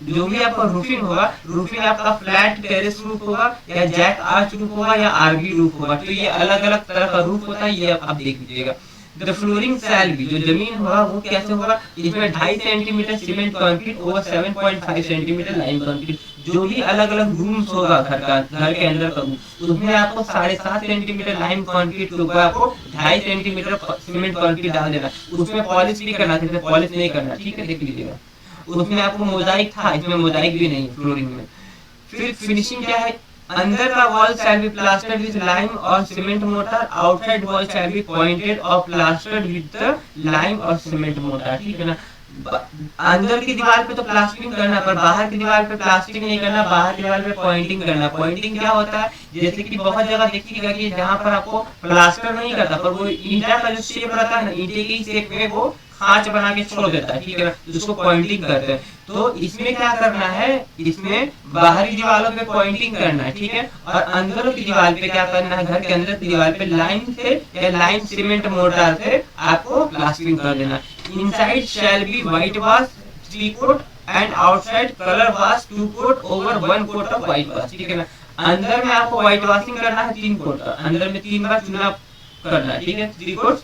जो भी आपका रूफिंग होगा, रूफिंग आपका फ्लैट टेरेस रूफ होगा या जैक आर्च रूफ होगा या आरबी रूफ होगा, तो ये अलग अलग तरह का रूफ होता है, ये आप देख लीजिएगा। द फ्लोरिंग शैल बी, जो जमीन होगा वो कैसे होगा, इसमें 2.5 centimetre cement concrete over 7.5 centimetre lime concrete. जो भी अलग अलग रूम्स होगा घर के अंदर का रूम, उसमें आपको 7.5 सेंटीमीटर लाइम कंक्रीट के ऊपर आपको 2.5 सेंटीमीटर सीमेंट कंक्रीट डाल देना। उसमें पॉलिश भी करना, इसमें पॉलिश नहीं करना, ठीक है, देख लीजिएगा। उसमें आपको मोजाइक था, इसमें मोजाइक भी नहीं फ्लोरिंग में। फिर फिनिशिंग क्या है, अंदर का wall shall be plastered with lime और cement mortar, outside wall shall be pointed और प्लास्टर्ड विद द लाइम और सीमेंट मोर्टार, ठीक है ना। अंदर की दीवार पे तो प्लास्टिंग करना, पर बाहर की दीवार पे प्लास्टिंग नहीं करना, बाहर की दीवार पे पॉइंटिंग करना। पॉइंटिंग क्या होता है, जैसे कि बहुत जगह देखिएगा कि जहाँ पर आपको प्लास्टर नहीं करता पर वो ईंटा का जो शेप रहता है ना, ईंटे की शेप में वो खांच बना के छोड़ देता है, ठीक है ना, जिसको पॉइंटिंग करते हैं। तो इसमें क्या करना है, इसमें बाहरी दीवारों पे पॉइंटिंग करना है, ठीक है, और अंदर की दीवार पे क्या करना है, घर के अंदर की दीवार पे लाइन से या लाइन सीमेंट मोर्टार से आपको प्लास्टरिंग कर देना। Inside shall be white wash 3 coat and outside colour wash 2 coat over 1 coat of white wash, ठीक है ना। अंदर में आपको व्हाइट वॉशिंग करना है 3 कोट का, अंदर में 3 बार चूना करना है, ठीक है, 3 कोट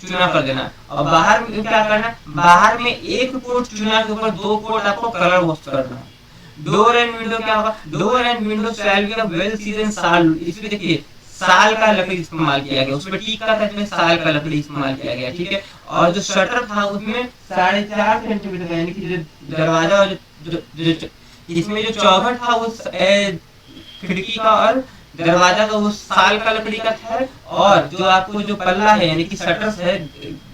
चूना कर देना। और बाहर में क्या करना है, बाहर में 1 कोट चूना के ऊपर 2 कोट आपको कलर वॉश करना है। डोर एंड विंडो क्या होगा, door and window shall be well season साल, इसमें देखिए साल का लकड़ी इस्तेमाल किया गया, उसमें टीक का था, इसमें साल का लकड़ी इस्तेमाल किया गया, ठीक है। और जो शटर था उसमें 4.5 सेंटीमीटर यानी कि जो दरवाजा और जो इसमें जो चौखट था वो खिड़की का और दरवाजा का वो साल का लकड़ी का था। और जो आपको जो पल्ला है यानी कि शटर्स है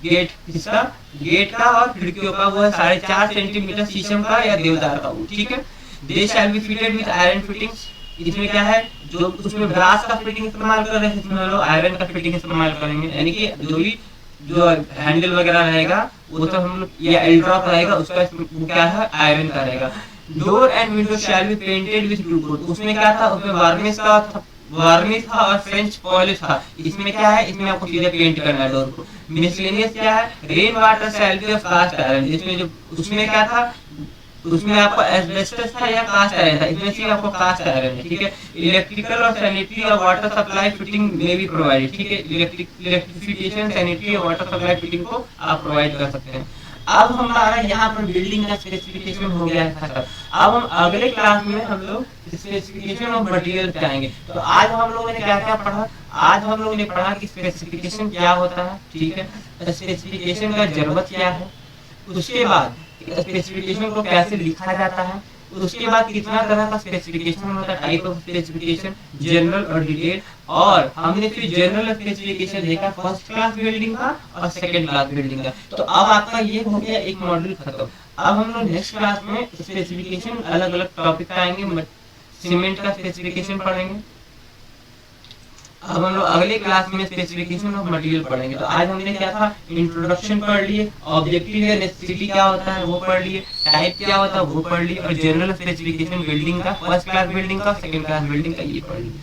गेट, इसका गेट का और खिड़कियों का वो है 4.5 सेंटीमीटर शीशम का या देवदार का वो, ठीक है। They shall be fitted with iron fittings, इसमें क्या है जो उसमें ब्रास का फिटिंग इस्तेमाल कर रहे हैं, इसमें लोग आयरन का फिटिंग इस्तेमाल करेंगे, यानी कि जो भी जो हैंडल वगैरह रहेगा वो सब हम लोग या एल ड्रॉप रहेगा उसका क्या है आयरन का रहेगा। Door and window shall be painted with blue coat, उसमें क्या था, उसमें वार्निश था और फ्रेंच पॉलिश था। इसमें क्या है, इसमें आपको सीधे पेंट करना है डोर को। मिसलेनियस क्या है, rain water shall be of cast iron, इसमें जो उसमें क्या था, उसमें आपको एस्बेस्टस था या कास्ट आयरन था, इसमें सिर्फ आपको कास्ट आयरन है, ठीक है। इलेक्ट्रिकल और सैनिटरी और वाटर सप्लाई फिटिंग में भी प्रोवाइड, ठीक है। इलेक्ट्रिफिकेशन सैनिटरी और वाटर सप्लाई फिटिंग को आप प्रोवाइड कर सकते हैं। अब हमारा यहाँ पर बिल्डिंग का स्पेसिफिकेशन हो गया है खत्म। अब हम अगले क्लास में हम लोग स्पेसिफिकेशन ऑफ मटेरियल पे आएंगे। तो आज हम लोगों ने क्या क्या पढ़ा, आज हम लोगों ने पढ़ा कि स्पेसिफिकेशन क्या होता है, ठीक है, स्पेसिफिकेशन का जरूरत क्या है, उसके बाद स्पेसिफिकेशन को कैसे लिखा जाता है, उसके बाद कितना तरह का स्पेसिफिकेशन होता है, टाइप ऑफ स्पेसिफिकेशन, जनरल और डिटेल। और हमने फिर जनरल स्पेसिफिकेशन देखा फर्स्ट क्लास बिल्डिंग का और सेकंड क्लास बिल्डिंग का। तो अब आपका ये हो गया एक मॉड्यूल खत्म। अब हम लोग नेक्स्ट क्लास में स्पेसिफिकेशन अलग अलग टॉपिक पे आएंगे, सीमेंट का स्पेसिफिकेशन पढ़ेंगे। अब हम लोग अगले क्लास में स्पेसिफिकेशन ऑफ मटेरियल पढ़ेंगे। तो आज हमने क्या था, इंट्रोडक्शन पढ़ लिए, ऑब्जेक्टिव या नेसेसिटी क्या होता है वो पढ़ लिए, टाइप क्या होता है वो पढ़ लिए, और जनरल स्पेसिफिकेशन बिल्डिंग का, फर्स्ट क्लास बिल्डिंग का, सेकंड क्लास बिल्डिंग का ये पढ़ लिए।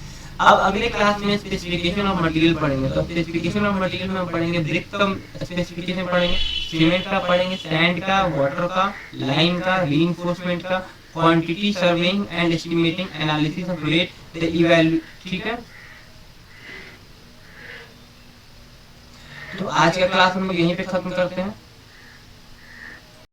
अब अगले क्लास में स्पेसिफिकेशन ऑफ मटेरियल पढ़ेंगे। तो स्पेसिफिकेशन ऑफ मटेरियल में पढ़ेंगे ब्रिक का स्पेसिफिकेशन पढ़ेंगे, सीमेंट का पढ़ेंगे, सैंड का, वाटर का, लाइन का, रीइंफोर्समेंट का, quantity surveying and estimating, analysis of rate, the value, ठीक है। तो आज का क्लास हम लोग यहीं पे खत्म करते हैं।